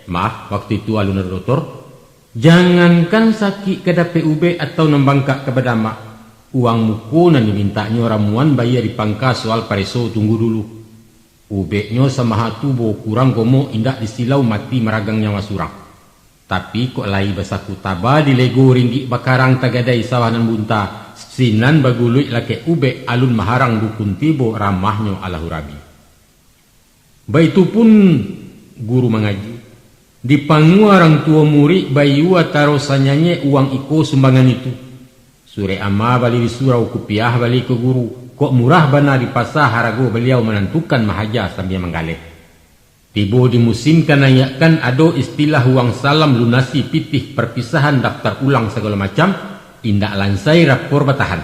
Maaf, waktu itu alun doktor. Jangankan sakit ke PUB atau nembangkak ke bedama. Uang muku nan dimintanya ramuan bayar dipangka soal pareso tunggu dulu. Ubeknya sama hatu bo kurang gomo indak disilau mati meragang nyawa surang. Tapi kok lai basaku taba di lego ringgi bakarang tagadai sawanan bunta. Sinan bagului lake ubek alun maharang dukun tibo ramahnya alahurabi. Baitu pun guru mengaji. Dipangu orang tua murid bayu ataro sanyanye uang iko sumbangan itu. Sure ama bali di surau kupiah bali ke guru. Kok murah bana di pasar harago beliau menentukan mahaja sambil menggaleh. Tibo dimusimkan ayakkan ado istilah uang salam lunasi pitih perpisahan daftar ulang segala macam. Indak lansai rapor batahan.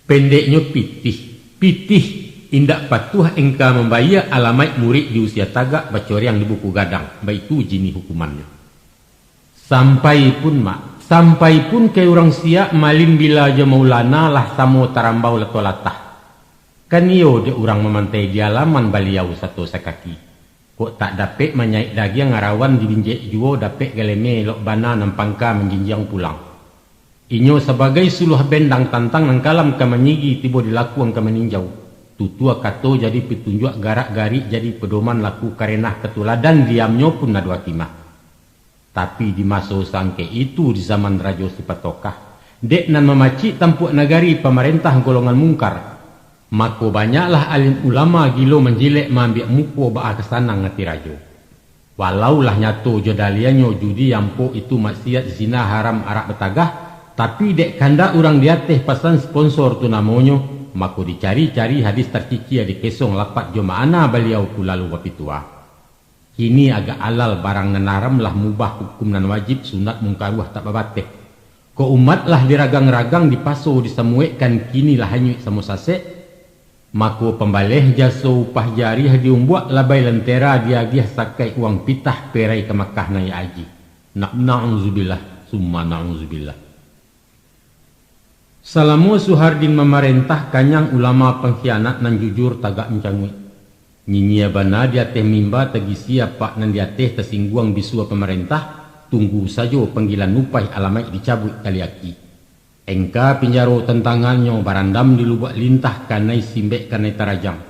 Pendeknya pitih. Indak patuh engkau membayar alamat murid di usia tagak bacoriang di buku gadang. Baitu jini hukumannya. Sampai pun ke orang siak malin bila aja maulana lah samo tarambau leto-latah. Kan iyo de orang memantai di alaman baliau satu sakaki. Kok tak dapet menyaik daging ngarawan dibinjek juo dapet galeme lok bana nampangka menjinjang pulang. Inyo sebagai suluh bendang tantang nangkalam ka menyigi tibo dilakuang ka meninjau. Tutua kato jadi petunjuk garak-garik jadi pedoman laku karenah ketuladan diamnya pun nadua timah. Tapi di masa sangke itu di zaman Raja Sipatokah, dek nan memaci tampuk nagari pemerintah golongan mungkar. Mako banyaklah alim ulama gilo menjilek mambiak muko ba'a kesana ngati rajo. Walau lah nyato jodalianyo judi yampo itu maksiat zina haram arak betagah, tapi dek kanda orang diateh pasan sponsor tu namonyo, mako dicari-cari hadis tercici di kesong lapat jo maana beliau tu lalu wapitua. Kini agak alal barang nenaram lah mubah hukum nan wajib sunat mungkaruah tak babateh. Ko umat lah diragang-ragang dipaso disemuekkan kini lah hanyut samusase. Mako pembaleh jaso upah jariah diumbuak labai lentera diagih sakai uang pitah perai ke Makkah na ya aji. Na'udzubillah summa na'udzubillah. Salamu Suhardin memerintah kanyang ulama pengkhianat nan jujur tagak mencangui. Nyinyia bana dia teh mimba tagi siapa nan dia teh tersingguang bisua pemerintah, tunggu saja panggilan nupai alamai dicabut kaliaki. Engka pinjaro tentangannya barandam di lubak lintah kanai simbek kanai tarajang.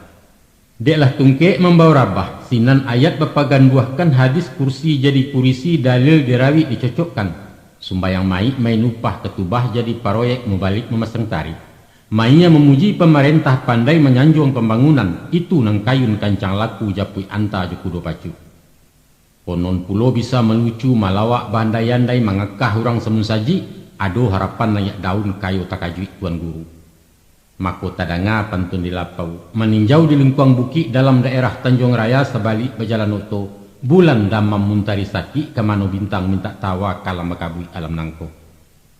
Deklah tungkek membawa rabah, sinan ayat bepagan buahkan hadis kursi jadi kurisi dalil dirawi dicocokkan. Sumbayang mai main upah ketubah jadi proyek membalik memasang tari. Mainnya memuji pemerintah pandai menyanjung pembangunan, itu nang kayun kancang laku japui anta jukudo pacu. Konon pulo bisa melucu malawak bandai-andai mengekah orang semun saji, ado harapan nayak daun kayu takajui tuan guru. Mako tadanga pantun dilapau, meninjau di lingkuang bukit dalam daerah Tanjung Raya sebalik berjalan oto, bulan damam muntari saki kemano bintang minta tawa kalam makabui alam nangko.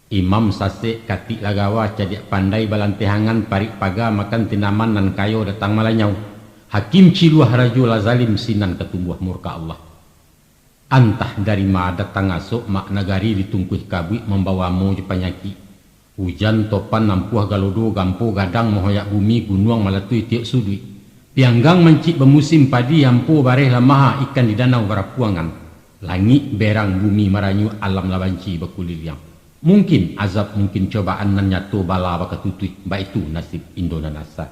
Imam sase katik lagawa cadiak pandai balantehangan parik paga makan tinaman nan kayo datang malanyau. Hakim ciluah rajul zalim sinan ketumbuh murka Allah. Antah dari ma datang asok mak nagari ditungkuh kabui membawa mo jepanyaki. Hujan topan nampuah galodo gampo gadang mohoyak bumi gunung malatui tiok sudui. Pianggang mencik bemusim padi yampo bareh lamaha ikan di danau barapuangan. Langit berang bumi maranyu alam labanci bekuliliang. Mungkin azab mungkin cobaan nan nyato bala bakatutui, baik itu nasib Indonesia.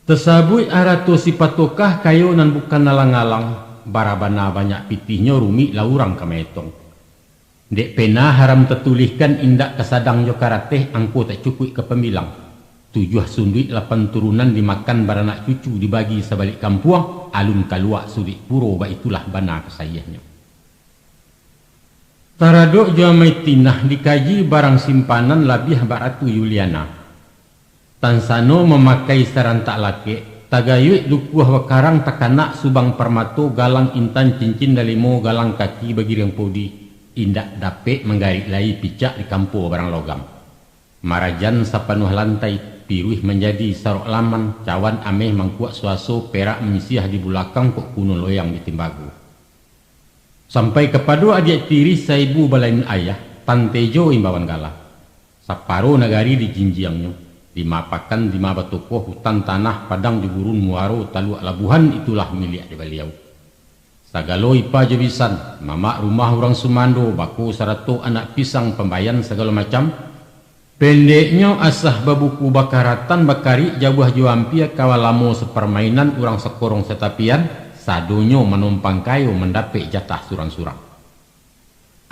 Tesabui arato sipatokah kayo nan bukan nalang-alang. Barabana banyak pitihnya rumi laurang kametong. Dek pena haram tertulihkan indak kesadang jokarateh angko tak cukup ke pemilang. 7 sunduit 8 turunan dimakan baranak cucu dibagi sebalik kampuang, alun kaluak sudik puro ba itulah bana kesayahnya. Taradok jamai tinah dikaji barang simpanan labih baratu Yuliana. Tansano memakai serantak lake. Tagayut dukuh wakarang takanak subang permato galang intan cincin dalimo galang kaki bagi yang podi indak dapet menggarik lai picak di kampo barang logam. Marajan sapanuh lantai piruih menjadi sarok laman cawan ameh mangkuak suaso perak menyisiah di bulakang kok kuno loyang di timbagu. Sampai kepada adik tiri saibu balain ayah Pantejo imbawan galah. Saparo nagari di jinjiangnya. Dimapakan di mabatokoh hutan tanah padang di gurun muaro taluak labuhan itulah milik di beliau. Sagalo ipa jebisan, mamak rumah orang Sumando, baku sarato anak pisang pembayan segala macam. Pendeknya asah babuku bakaratan bakari jauh juampia kawalamo sepermainan orang sekorong setapian, sadonyo menumpang kayu mendapik jatah surang-surang.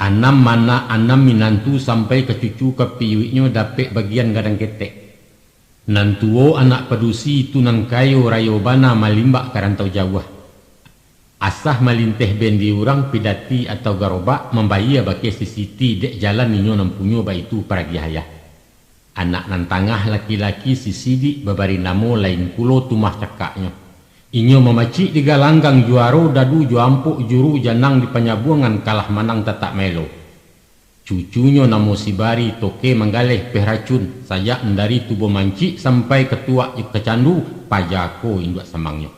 Anam mana anam minantu sampai ke cucu ke piwiknya dapik bagian gadang ketek. Nantuo anak pedusi tunan kayo rayo bana malimbak karantau jauh. Asah malinteh bendi orang pidati atau garobak membayar bagi sisiti dek jalan ninyo nampunyo ba itu para gihaya. Anak nan tangah laki-laki sisidi babari namo lain kulo tumah cakaknya. Inyo memacik di galanggang juaro dadu juampuk juru janang di penyabuangan kalah manang tatak melo. Cucunya namo sibari toke menggaleh pehracun saya dari tubuh mancik sampai ketua kecandu pajako induk semangnya.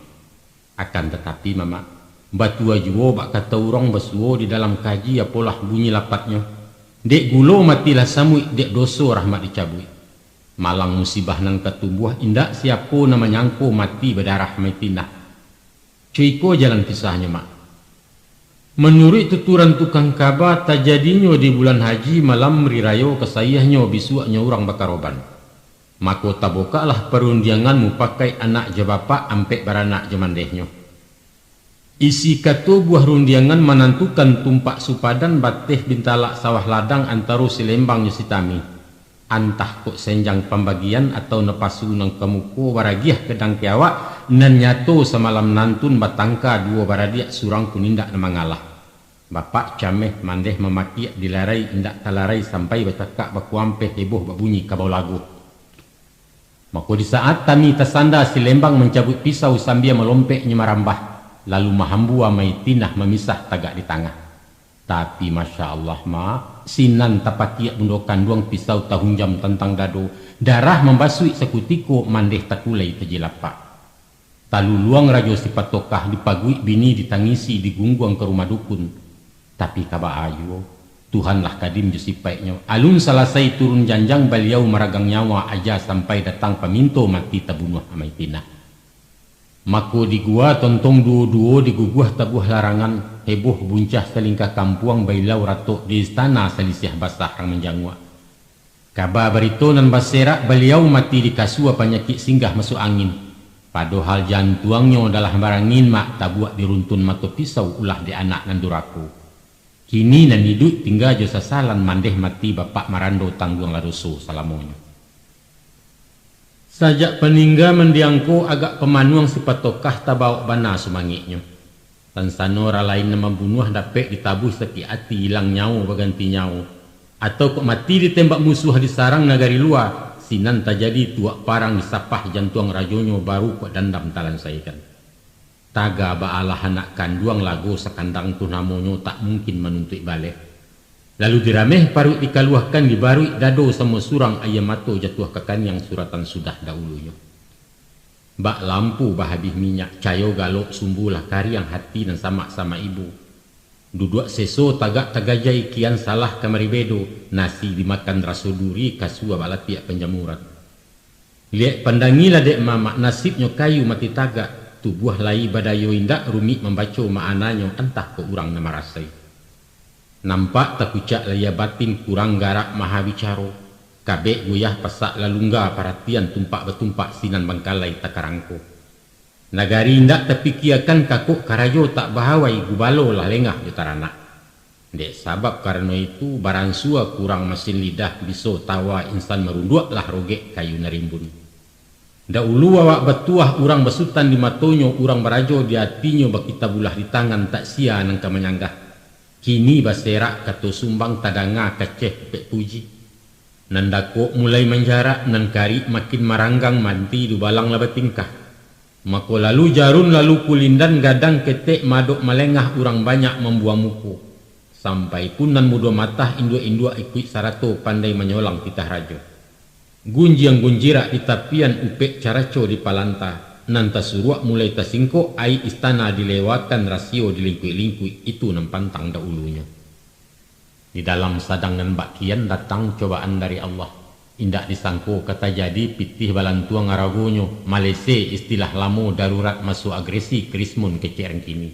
Akan tetapi mama batua juo bak kata orang besuo di dalam kaji apolah bunyi lapatnya. Dek gulo matilah samui dek doso rahmat dicabui. Malang musibah nan ketubuh indak siapo nama nyangko mati berdarah metinah. Cuiko jalan kisahnya mak. Menurut tuturan tukang kaba tajadinya di bulan haji malam rirayo kesayahnya bisuaknya orang bakaroban. Mako tabokalah perundianganmu pakai anak je bapak ampek baranak je mandehnya. Isi katu buah rundiangan menentukan tumpak supadan bateh bintalak sawah ladang antaro silembang nyusitami. Antah kok senjang pembagian atau nepasu nang kemuko waragiah kedang kiawak nan nyato semalam nantun batangka dua baradiak surang kunindak na mangalah. Bapak cameh mandeh memaki dilarai indak talarai sampai bercakap bakuampe heboh babunyi kabau lagu. Maka di saat tami tersanda silembang mencabut pisau sambil melompeknya marambah. Lalu mahambua maitinah memisah tagak di tengah. Tapi Masya Allah sinan tapakiak mundokan duang pisau tahun jam tentang dado. Darah membasui sekutiko mandeh takulai terjilapak. Talu luang rajo sifat tokah dipagui bini ditangisi digungguang ke rumah dukun. Tapi kaba ayo Tuhanlah kadim jusipaiknya. Alun selesai turun janjang beliau meragang nyawa aja sampai datang peminto mati tabunuh amaitinah. Mako di gua tontong duo-duo diguguh tabuh larangan heboh buncah selingkah kampuang bailau ratok di istana selisih basah rang menjangwa. Kaba barito nan baserak beliau mati di kasua penyakit singgah masuk angin. Padahal jantuangnya adalah barangin mak tabuak diruntun mato pisau ulah di anak nan duraku. Kini nan hidup tinggal jo sasalan mandeh mati bapak marando tangguang laruso salamonyo. Sajak peninggal mendiangko agak pemanuang sifat tokah tabau bana sumangiknya. Tan sanora lain na membunuh dapat ditabuh seki hati hilang nyawa berganti nyawa. Atau kok mati ditembak musuh di sarang negari luar. Sinan terjadi tuak parang disapah jantuang rajonyo baru kok dandam talan saikan. Taga baalah anak kanduang lagu sekandang tu namonyo tak mungkin menuntut balik. Lalu dirameh parut dikaluahkan dibarui dado sama surang ayam mato jatuh kekan yang suratan sudah dahulunya. Bak lampu bahabih minyak cayo galok sumbulah kari yang hati dan sama-sama ibu. Duduk seso tagak tagajai kian salah kamari bedo nasi dimakan raso duri kasua balatiak penjamuran. Lihat pandangilah dek mamak nasibnya kayu mati tagak tubuh lai badayo indak rumit membaca maananya entah ke urang nama rasai. Nampak takucak laya batin kurang garak maha bicaro. Kabek goyah pasak lalungga perhatian tumpak betumpak sinan bangkalai takarangko. Nagari indak terpikiakan kakuk karajo tak bahawai gubalo lah lengah jutarana. Dek sabab karena itu baransua kurang mesin lidah biso tawa insan merunduk lah rogek kayu narimbun. Dahulu awak betuah urang besutan di matonyo urang barajo di hatinya bakita bulah di tangan tak sia nangka menyanggah. Kini baserak kato sumbang tadanga kaceh pek puji. Nandako mulai menjarak nan kari makin maranggang manti du balang laba tingkah. Mako lalu jarun lalu kulindan gadang ketek madok melengah urang banyak membuang muku. Sampai pun nan mudo matah indua-indua ikut sarato pandai menyolang titah rajo. Gunjiang gunjirak di tapian upek caraco di palanta. Nan tasuruak mulai tasingko ai istana dilewatkan rasio dilingkui-lingkui itu nempantang dahulunya. Di dalam sadang nan bakian datang cobaan dari Allah. Indak disangko kata jadi pitih balantuang aragonyo Malese istilah lamo darurat masuk agresi krismun kecereng kini.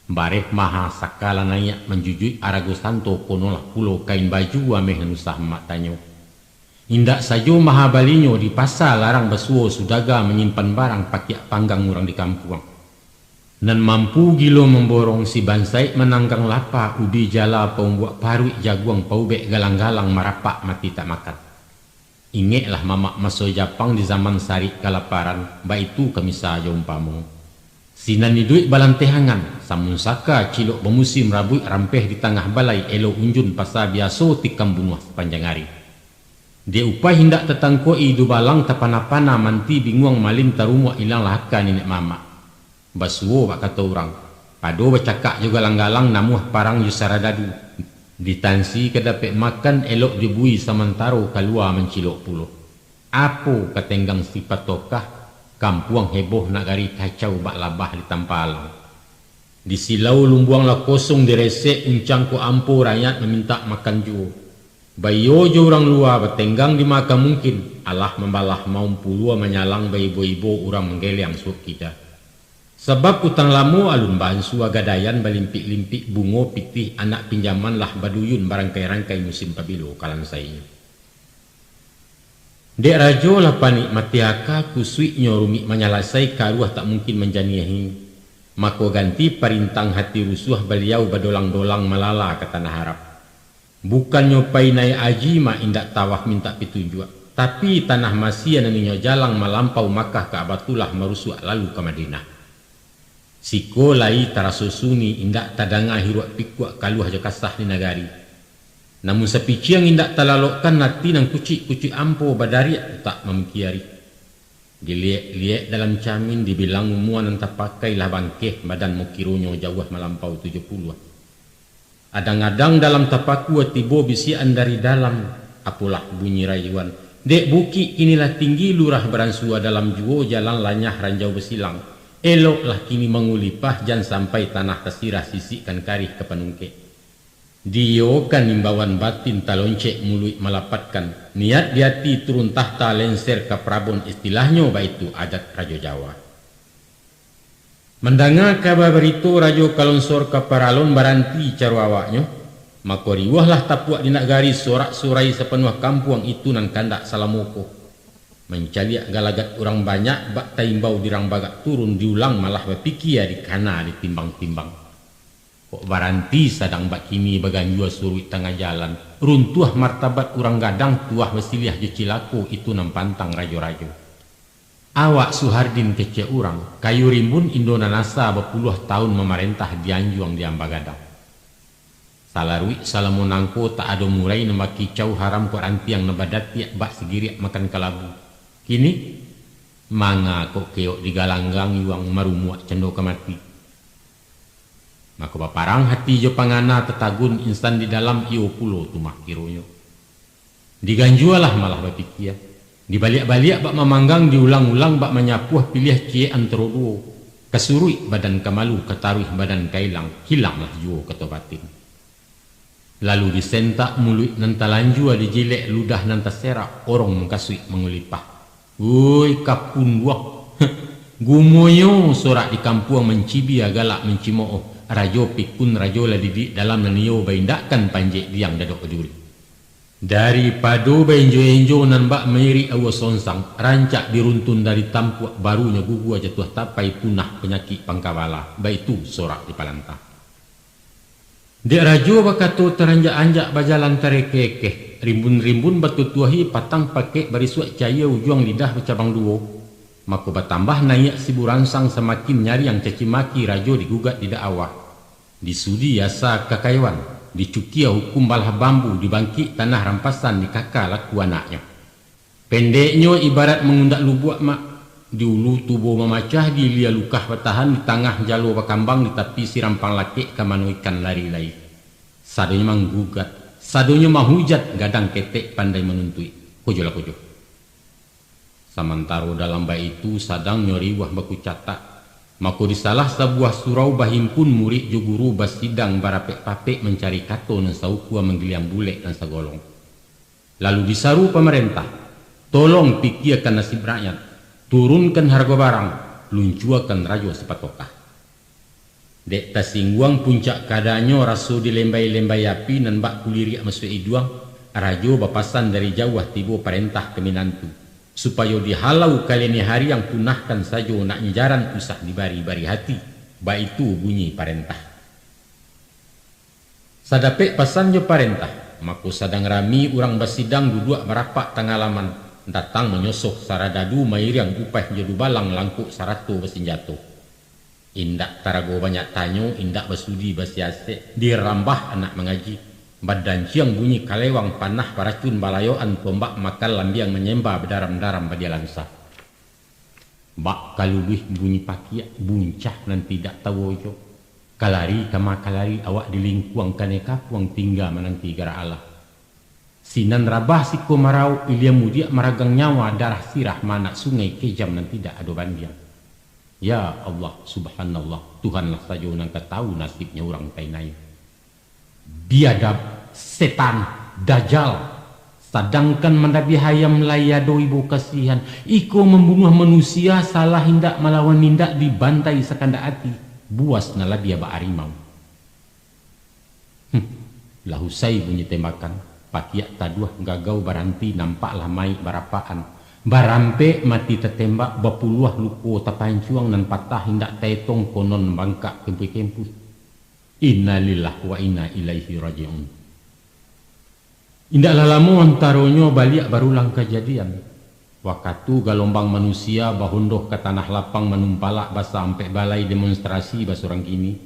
Bareh maha sakala nayak menjujui arago santo konolah pulau kain baju ameh nusah matanyo. Indak sajo maha balinyo di pasar larang besuo sudaga menyimpan barang pakiak panggang orang di kampung. Nan mampu gilo memborong si bansai menanggang lapa ubi jala pembuat parui jaguang paubek galang-galang marapak mati tak makan. Ingatlah mamak masuk Japang di zaman sari kelaparan, baitu kami saja umpamu. Sinan ni duit balantehangan, samun saka cilok bermusim rabui rampeh di tengah balai elo unjun pasar biaso tikam bunuh sepanjang hari. Dia upah hindak tetangkoi du balang tapana-pana manti bingung malim tarumua ilang lahaka nenek mama. Basuo bak kata orang. Pado bercakap juga galang-galang namuh parang yusaradadu. Ditansi kedapet makan elok dibui samantaro keluar mencilok puluh. Apo katenggang sifat tokah kampuang heboh nak gari kacau bak labah di tampalang. Di silau lumbuang lah kosong diresek uncang ko ampo rakyat meminta makan juo. Bayo jo orang luar bertenggang di maka mungkin Allah membalah maum pulua menyalang bayi ibu-ibu orang menggeliang suap kita. Sebab utang lamu alun bahan sua gadayan balimpik-limpik bungo pitih anak pinjaman lah baduyun barangkai-rangkai musim pabilo kalan saya. Dek rajo lah panik matiaka kusui nyorumi menyalasai karuah tak mungkin menjaniahi. Mako ganti perintang hati rusuh beliau badolang-dolang malala ke tanah Arab. Bukan nyopai nai aji ma indak tawah minta petunjuk, tapi tanah Masia naninyo jalang melampau Makkah ke Abatullah merusuh lalu ke Madinah. Siko lai tarasusuni indak tadanga hiruak pikuak kaluh aja kasah di nagari. Namun sepici yang indak talalokkan nati nang kucik-kucik ampo badari tak memikiari. Diliek-liek dalam camin dibilang umuan entah pakai lah bangkeh badan mukironyo jauh melampau 70. Adang-adang dalam tapaku tibo bisian dari dalam, apalah bunyi rayuan. Dek buki inilah tinggi lurah beransua dalam juo jalan lanyah ranjau besilang. Eloklah kini mengulipah jan sampai tanah kesirah sisikan karih ke penungke. Dio kan imbauan batin taloncek mului melapatkan niat di hati turun tahta lenser ke Prabon istilahnya baitu adat Rajo Jawa. Mendengar kabar berito Rajo kalonsor ke Paralon baranti caruawaknya, maka riwahlah tapuak di nagari sorak-sorai sepenuh kampung itu nan kandak salamoko. Mencaliak galagat orang banyak bak taimbau dirang bagak turun diulang malah berpikir di kana ditimbang-timbang. Kok baranti sadang bak kini baganjua surui tengah jalan runtuh martabat urang gadang tuah wasiliah jecilako itu nampantang rajo-rajo. Awak Suhardin kece urang kayu rimbun Indona nasa berpuluh tahun memerintah di Anjuang di Ambagadang. Salarui salamunangko tak ada murai nama kicau haram ko antiang nabadat tiak bak segiriak makan kalabu. Kini manga kok keok digalanggang yuang marumuak cendo kemati. Maka baparang hati jo pangana tetagun instan di dalam iyo pulo tumah kironyo. Diganjualah malah bapikir. Dibalik-balik bak memanggang diulang-ulang bak menyapuh pilih cie antero duo. Kesurui badan kemalu ketaruh badan kailang hilanglah juo ketobatin. Lalu disentak mulut nantalanjua dijilek ludah nantasera orang mengkasui mengulipah. Woi kapun wak. Gumoyo sorak di kampung mencibia galak mencimooh. Rajo pikun rajo lah didik dalam nanio baindakan panjek diang dadok keduri. Daripada benjo-enjo nan bak meri awa sonsang rancak diruntun dari tampuak barunya gugu aja tuah tapai punah penyakit pangkawala baitu sorak di palanta. Dek rajo bakato teranjak-anjak bajalan tarekekeh rimbun-rimbun batu tuahi patang pakai barisuak caya ujuang lidah bercabang duo. Maka bertambah naik si buransang semakin nyari yang caci maki rajo digugat tidak awah. Disudi yasa kakaiwan, dicukia hukum balah bambu dibangkit tanah rampasan di kakak laku anaknya. Pendeknya ibarat mengundak lubuak mak, diulu tubuh memacah di lia lukah bertahan di tengah jalur bakambang di tepi si rampang laki kamanu ikan lari-lari. Sadonya menggugat, sadonya mahujat gadang ketek pandai menuntui. Kojo. Samantaro dalam bayi itu sadang nyori wah baku catak. Maka di salah sebuah surau bahimpun murid juguru basidang barapek-papek mencari kato dan saukua menggeliam bulek dan sagolong. Lalu disaru pemerintah, tolong pikirkan nasib rakyat, turunkan harga barang, luncuakan rajo sepatokah. Dek tasingguang puncak kadanyo rasu di lembai-lembai api nan bak kuliriak masuk iduang, rajo bapasan dari jauh tibo perintah keminantu. Supaya dihalau kalian hari yang punahkan saja nak nyajaran usah di bari-bari hati. Baik itu bunyi perintah. Sadapek pasan jo perintah. Maka sadang rami orang basidang duduk merapak tangalaman. Datang menyosok saradadu mair yang upah jadu balang langkuk sarato bersenjato. Indak tarago banyak tanyo, indak basudi basiase. Dirambah anak mengaji. Badan siang bunyi kalewang panah paracun balayoan tombak makal lambiang menyembah berdaram-daram badia langsa. Bak kaluluih bunyi pakiak buncah nan tidak tahu jo. Kalari kama kalari awak dilingkuang kaneka puang tinggal menanti gara Allah. Sinan rabah siko marau ilia mudia maragang nyawa darah sirah mana sungai kejam nan tidak ada bandiang. Ya Allah subhanallah Tuhanlah saja nang tahu nasibnya orang tainai. Biadab, setan, dajjal. Sedangkan mendabi hayam layado ibu kasihan. Iko membunuh manusia salah hindak melawan nindak dibantai sekanda hati. Buas nalabia ba arimau. Lahusai bunyi tembakan. Pakiak taduah gagau baranti nampaklah mai barapaan. Barampe mati tertembak bapuluah luko tapancuang nan patah hindak taitong konon bangkak kempus-kempus. Innalillah wa inna ilaihi raji'un. Indaklah lama antaronyo balik barulang kejadian. Waktu galombang manusia bahundoh ke tanah lapang menumpalak basa sampai balai demonstrasi basurang kini.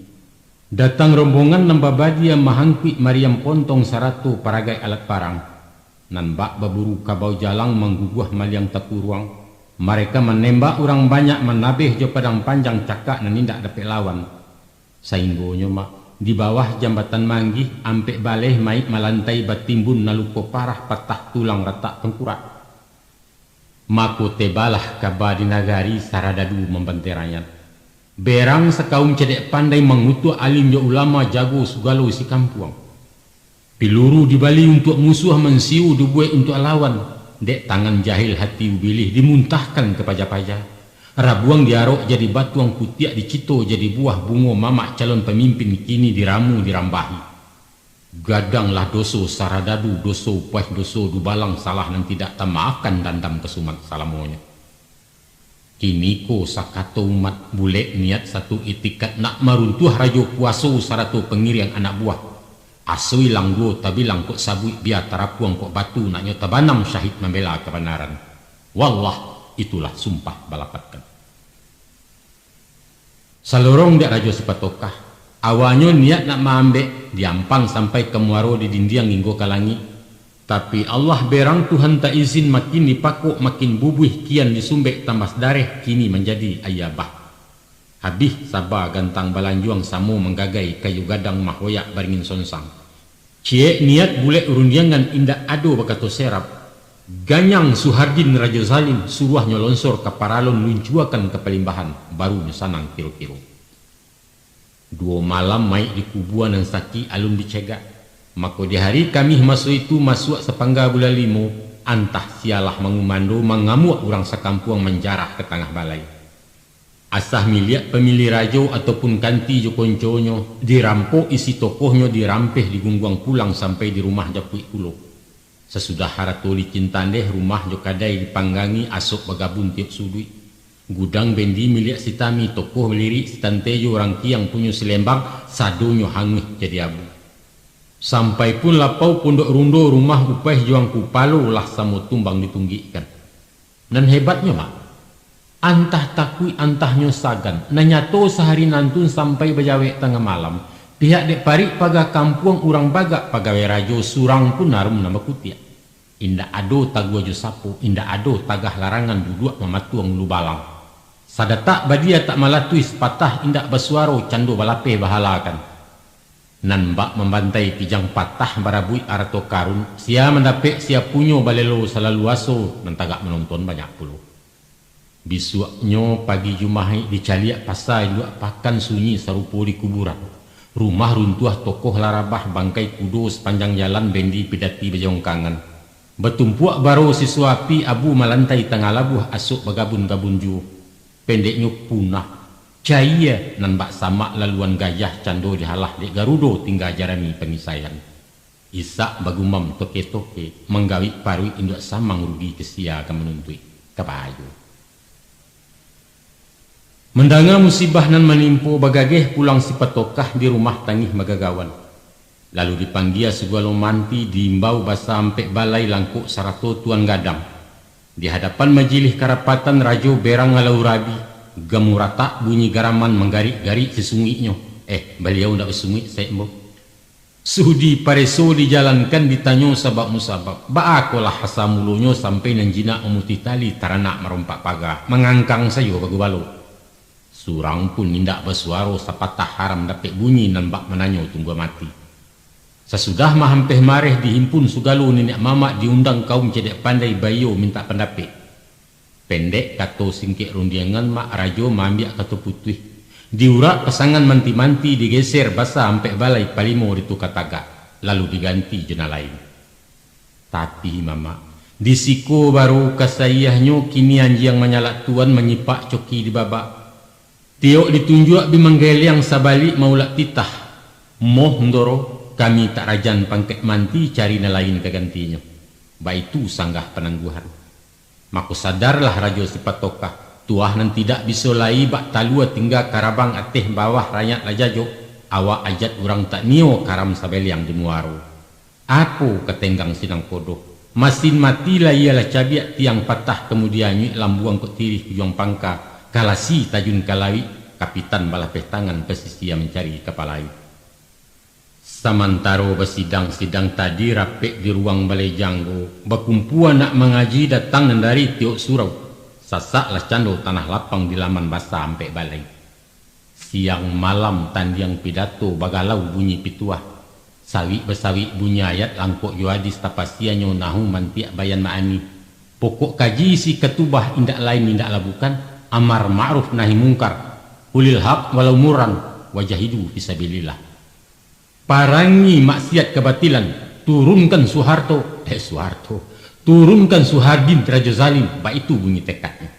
Datang rombongan nambabadia mahangkwi Mariam Pontong saratu paragai alat parang. Nan bak baburu kabau jalang mengguguh maliang takuruang. Mereka menembak orang banyak menabih jo padang panjang cakak nan indak dapat lawan. Sainggonyo mak di bawah jambatan manggih ampek baleh maik malantai batimbun naluko parah patah tulang retak tengkurak. Mako tebalah kaba di nagari saradadu membenteranya. Berang sekaum cedek pandai mengutuk alim jo ulama jago sugalo si kampuang. Piluru dibali untuk musuh mensiu dubuai untuk lawan. Dek tangan jahil hati ubilih dimuntahkan ke paja-paja. Rabuang diarok jadi batuang kutiak dicito jadi buah bungo mamak calon pemimpin kini diramu dirambahi. Gadanglah doso saradadu doso puas doso dubalang salah nan tidak tamaafkan dandam kesumat salamonya. Kini ko sakato umat bule niat satu itikat nak maruntuh rajo kuaso saratu pengirian anak buah. Asui langgo tabilang kok sabui biar tarapuang kok batu nak nyota banam syahid membela kebenaran. Wallah itulah sumpah balapatkan. Salorong dek rajo sepatokah. Awalnya niat nak maambek diampang sampai ke muaro di dindiang hingga kalangi. Tapi Allah berang Tuhan tak izin makin dipakuk makin bubuh kian disumbek tambah dareh kini menjadi ayabah. Habis sabar gantang balanjuang samu menggagai kayu gadang mahhoyak baringin sonsang. Cie niat bulek urundiangan indak ado bakato serap. Ganyang Suhardin Raja Zalim suruh nyolonsor ke paralon luncuakan ke pelimbahan baru nyesanang kiro-kiro. 2 malam mai di kubuan dan saki alun dicegak. Maka di hari kami masuk itu masuk sepangga bulan 5 antah sialah mengumando mengamuk orang sekampuang menjarah ke tengah balai. Asah miliak pemilih rajo ataupun kanti jo konconyo dirampok isi tokohnya dirampeh digungguang pulang sampai di rumah Japui Kulo. Sesudah haratoli cintandeh rumah jo kadai dipanggangi asok bagabun tiap sudui. Gudang bendi milik sitami tokoh lirik sitantejo orang kiang punya selembang sadonyo hangih jadi abu. Sampai pun lapau pondok rundo rumah upah juang kupalo lah samo tumbang ditunggikan. Dan hebatnya mak, antah takui antahnya sagan. Nanyato sehari nantun sampai bejawek tengah malam. Pihak dek parik paga kampuang urang baga pagawe rajo surang pun narum nama kutia. Indak ado tagua jo sapo, indak ado tagah larangan duduk mematuang lu balang. Sadatak badia tak malatuis patah indak basuaro cando balape bahalakan. Nan bak membantai pijang patah barabui arato karun. Sia mendapek sia punyo balelo selalu aso mentagak menonton banyak puluh. Bisuaknyo pagi Jumahi dicaliak pasai dua pakan sunyi sarupo di kuburan. Rumah runtuh tokoh larabah bangkai kudo sepanjang jalan bendi pidati bejongkangan. Betumpuak baro siswapi abu malantai tengah labuh asuk bagabun-gabun ju. Pendeknya punah. Cahaya nan bak sama laluan gayah cando dihalah dek Garudo tinggal jarani pengisayan. Isak bagumam toke-toke menggawi parui indak samang rugi kesia ke menuntui kepayu. Mendanga musibah nan menimpo bagageh pulang si petokah di rumah tangih magagawan. Lalu dipanggil segala manti diimbau basa sampai balai langkuk sarato tuan gadang. Di hadapan majelis karapatan rajo berang ngalau rabi. Gamurata bunyi garaman menggarik-garik sesunginya. Beliau ndak bersungi saya mbok. Sudi pareso dijalankan ditanyo sabab musabab. Baakolah hasamulunyo sampai nanjina omuti tali taranak merompak pagar. Mengangkang sayo bagu balo. Surang pun nindak bersuaro sapatah haram dapat bunyi nan bak menanyo tunggu mati. Sesudah mahampeh mareh dihimpun sugalo nenek mama diundang kaum cedek pandai bayo minta pendapat. Pendek kato singkik rundiangan mak rajo mambiak kato putih. Diurak pasangan manti-manti digeser basa sampai balai palimo ditukar tagak. Lalu diganti jena lain. Tapi mama, di siko baru kasayahnya kini anjing menyalak tuan menyipak coki di babak. Tiok ditunjuk bimanggeliang sabalik maulak titah. Moh ndoro. Kami tak rajan pangket manti cari nelayan kegantinya. Baitu sanggah penangguhan. Maka sadarlah rajo si patokah, tuah nan tidak bisa lai bak talua tinggal karabang ateh bawah rakyat lajajo, awak ajat orang tak nio karam sabel yang dimuaru. Aku ketenggang sinang kodoh, masin matilah ialah cabiak tiang patah kemudian nyuk lambuang kok tirih juang pangka, kalasi tajun kalawi, kapitan balah petangan pesisia mencari kepalai. Samantaro bersidang-sidang tadi rapek di ruang balai janggo, berkumpulan nak mengaji datang dari tiok surau, sasaklah cando tanah lapang di laman basah sampai balai. Siang malam tandiang pidato bagalau bunyi pituah, sawi besawi bunyi ayat langkok yuadis tapasianyo nahu mantiak bayan ma'ani. Pokok kaji si ketubah indak lain indak labukan, amar ma'ruf nahi mungkar, ulil haq walau murran, wajahidu fisabilillah. Parangi maksiat kebatilan, turunkan Soeharto, turunkan Soehardin Rajo Zalim, baik itu bunyi tekadnya.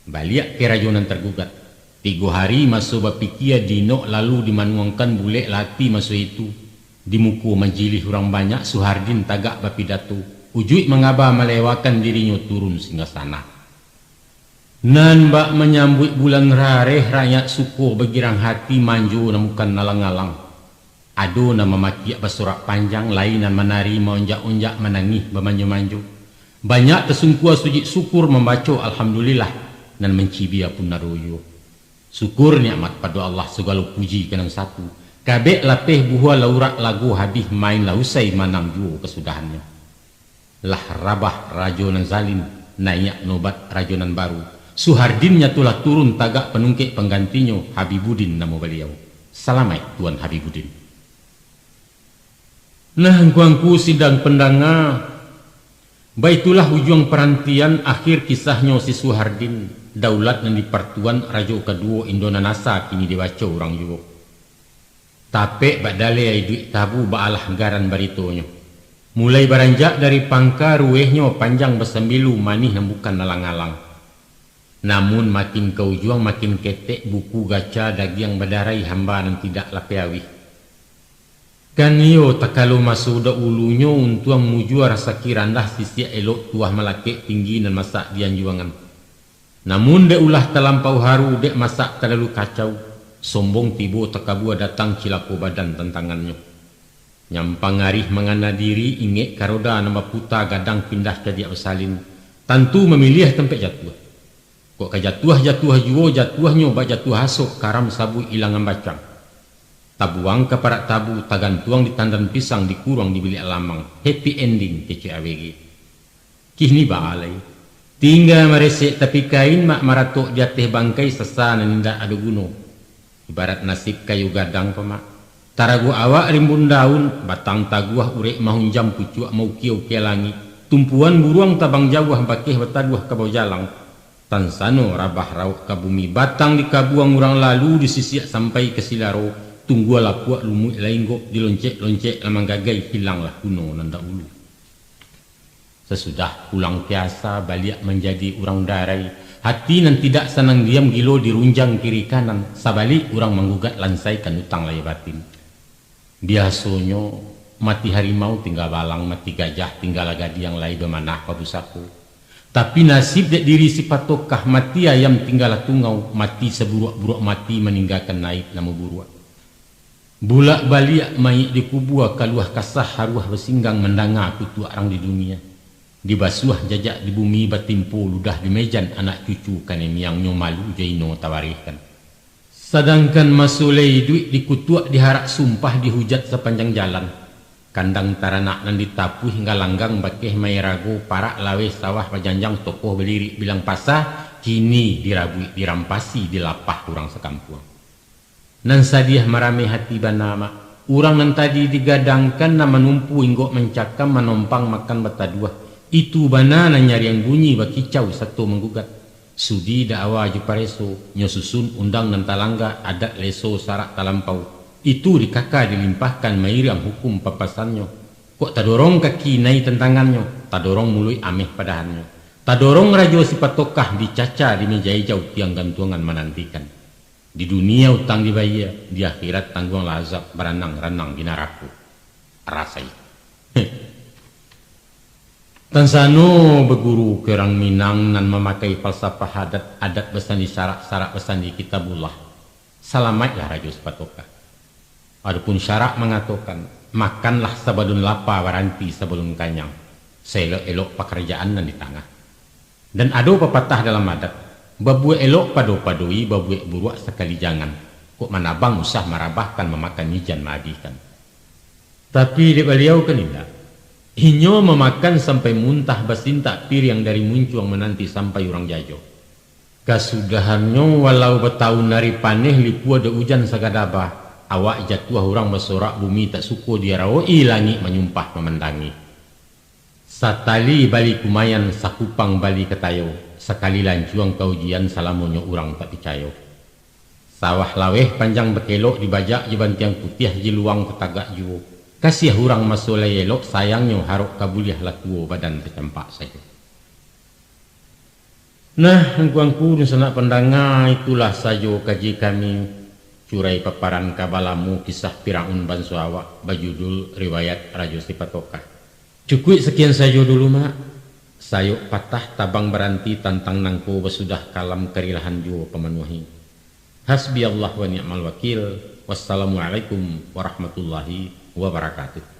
Baliak ke rajonan tergugat, 3 hari masuk bapikia dino lalu dimanuangkan bule lati masuk itu, dimuku menjilih orang banyak Soehardin tagak bapidato, ujui mengaba melewakan dirinya turun singgasana. Nan bak menyambut bulan rareh rakyat syukur begirang hati manju namukan nalang-alang. Ado nama makiak bersorak panjang lainan menari meonjak-onjak menangih bermanju-manju. Banyak tersungkua sujud syukur membaca alhamdulillah dan mencibia pun naroyo. Syukur nikmat pada Allah segala puji kenang satu. Kabek lapeh buah laurak lagu habis main lausai manam juo kesudahannya. Lah rabah rajonan zalim naik nobat rajonan baru. Soehardinnya tulah turun tagak penungkik penggantinya Habibudin nama beliau. Selamat Tuan Habibudin. Nah, guangku sidang pendengar, baitulah ujung perantian akhir kisahnya si Soehardin, daulat dan dipertuan raja kedua Indonanasa kini dibaca orang juga. Tapi badale ai duit tabu baalah garan baritonya. Mulai beranjak dari pangka ruehnya panjang bersembilu manih yang bukan alang-alang. Namun makin kau juang makin ketek buku gaca dagiang badarai hamba dan tidak lapiawi. Kan iyo tak kalau masuk dah ulunya untuk mujua rasa kirandah sisi elok tuah malakek tinggi dan masak dian juangan. Namun dek ulah terlampau haru dek masak terlalu kacau, sombong tibo takabua datang cilaku badan tentangannya. Nyampang arih mengana diri ingek karoda nama puta gadang pindah jadi salin, tentu memilih tempat jatuh. Kok kejatuh juo jatuhnya bak jatuh hasuk karam sabu ilangan bacang. Tabuang keparak tabu tagantuang di tandan pisang dikurang di bilik lamang. Happy ending kece AWG. Kini baalai tinggal meresek tapi kain mak maratok di atas bangkai sesa nindak ada guno. Ibarat nasib kayu gadang pemak. Taragu awak rimbun daun batang taguah urek mahun jam pucuk mau kiau kelangi. Tumpuan buruang tabang jawah bakeh bataduah ke bawah jalang. Tansano rabah rauk ke bumi batang di kabuang orang lalu disisiak sampai ke silaro. Tunggu lapuak lumut lainggok diloncek-loncek lamang gagai hilanglah kuno nanda ulu. Sesudah pulang biasa balik menjadi orang darai, hati nan tidak senang diam gilo dirunjang kiri kanan, sabalik orang menggugat lansaikan utang laya batin. Biasanya mati harimau tinggal balang, mati gajah tinggal agadi yang lain bemanah pabusaku. Tapi nasib dek diri si patokah mati ayam tinggal tungau, mati seburuk-buruk mati meninggalkan naik nama buruak. Bulak balik mayit di kubur kaluah kasah haruah bersinggang mendanga kutu orang di dunia. Dibasuh jajak di bumi batimpo ludah di mejan anak cucu kane miang malu jaino tawarihkan. Sedangkan masulei duit dikutuak diharak sumpah dihujat sepanjang jalan. Kandang taranak nan ditapuh hingga langgang bakeh mairago parak lawe sawah pajanjang tokoh belirik bilang pasah kini dirabui dirampasi dilapah kurang sekampung. Nan sadiah marame hati banama urang nan tadi digadangkan na menumpu inggok mencakam menompang makan bataduah itu bana nan nyari yang bunyi bakicau satu menggugat sudi dakwa jupareso nyosusun undang nan talangga adat leso sarak talampau itu dikaka dilimpahkan mairiang hukum papasannya kok tadorong kaki nai tentangannya tadorong mului ameh padahannya tadorong rajo si patokah dicaca di meja hijau tiang gantungan menantikan. Di dunia utang dibayar, di akhirat tanggung lazab beranang-ranang di neraka. Rasai. Tansano beguru kerang Minang nan memakai falsafah adat besani syarak besani kitabullah. Salamatlah rajo sepatoka. Adapun syarak mengatakan makanlah sabadun lapa waranti sebelum kanyang. Seelok-elok pekerjaan nan di tengah. Dan ada pepatah dalam adat, babuek elok pado-padoi, babuek buruak sekali jangan. Kok manabang usah marabahkan memakan nijan maadikan. Tapi di beliau kan tidak. Inyo memakan sampai muntah basinta pir yang dari muncuang menanti sampai orang jajo. Kasudahannya walau bertahun dari paneh lipu ada hujan sagadabah. Awak jatuh orang bersorak bumi tak suku dia rawo ilangi menyumpah memendangi. Satali bali kumayan sakupang bali ketayo. Sekali lanjuang kaujian salamonyo orang tak percaya. Sawah laweh panjang berkelok dibajak jeban tiang putih jiluang ketagak juo. Kasih hurang masoleh elok sayangnya haruk kabuliah lakuo badan tercempak saja. Nah, angku-angku sanak pendengar itulah saja kaji kami curai paparan kabalamu kisah Firaun bansu awak bajudul riwayat Rajo Sipatoka. Cukup sekian saja dulu mak. Sayuk patah tabang beranti tantang nangko besudah kalam kerilahan juo pemenuhi. Hasbi Allah wa ni'mal wakil. Wassalamualaikum warahmatullahi wabarakatuh.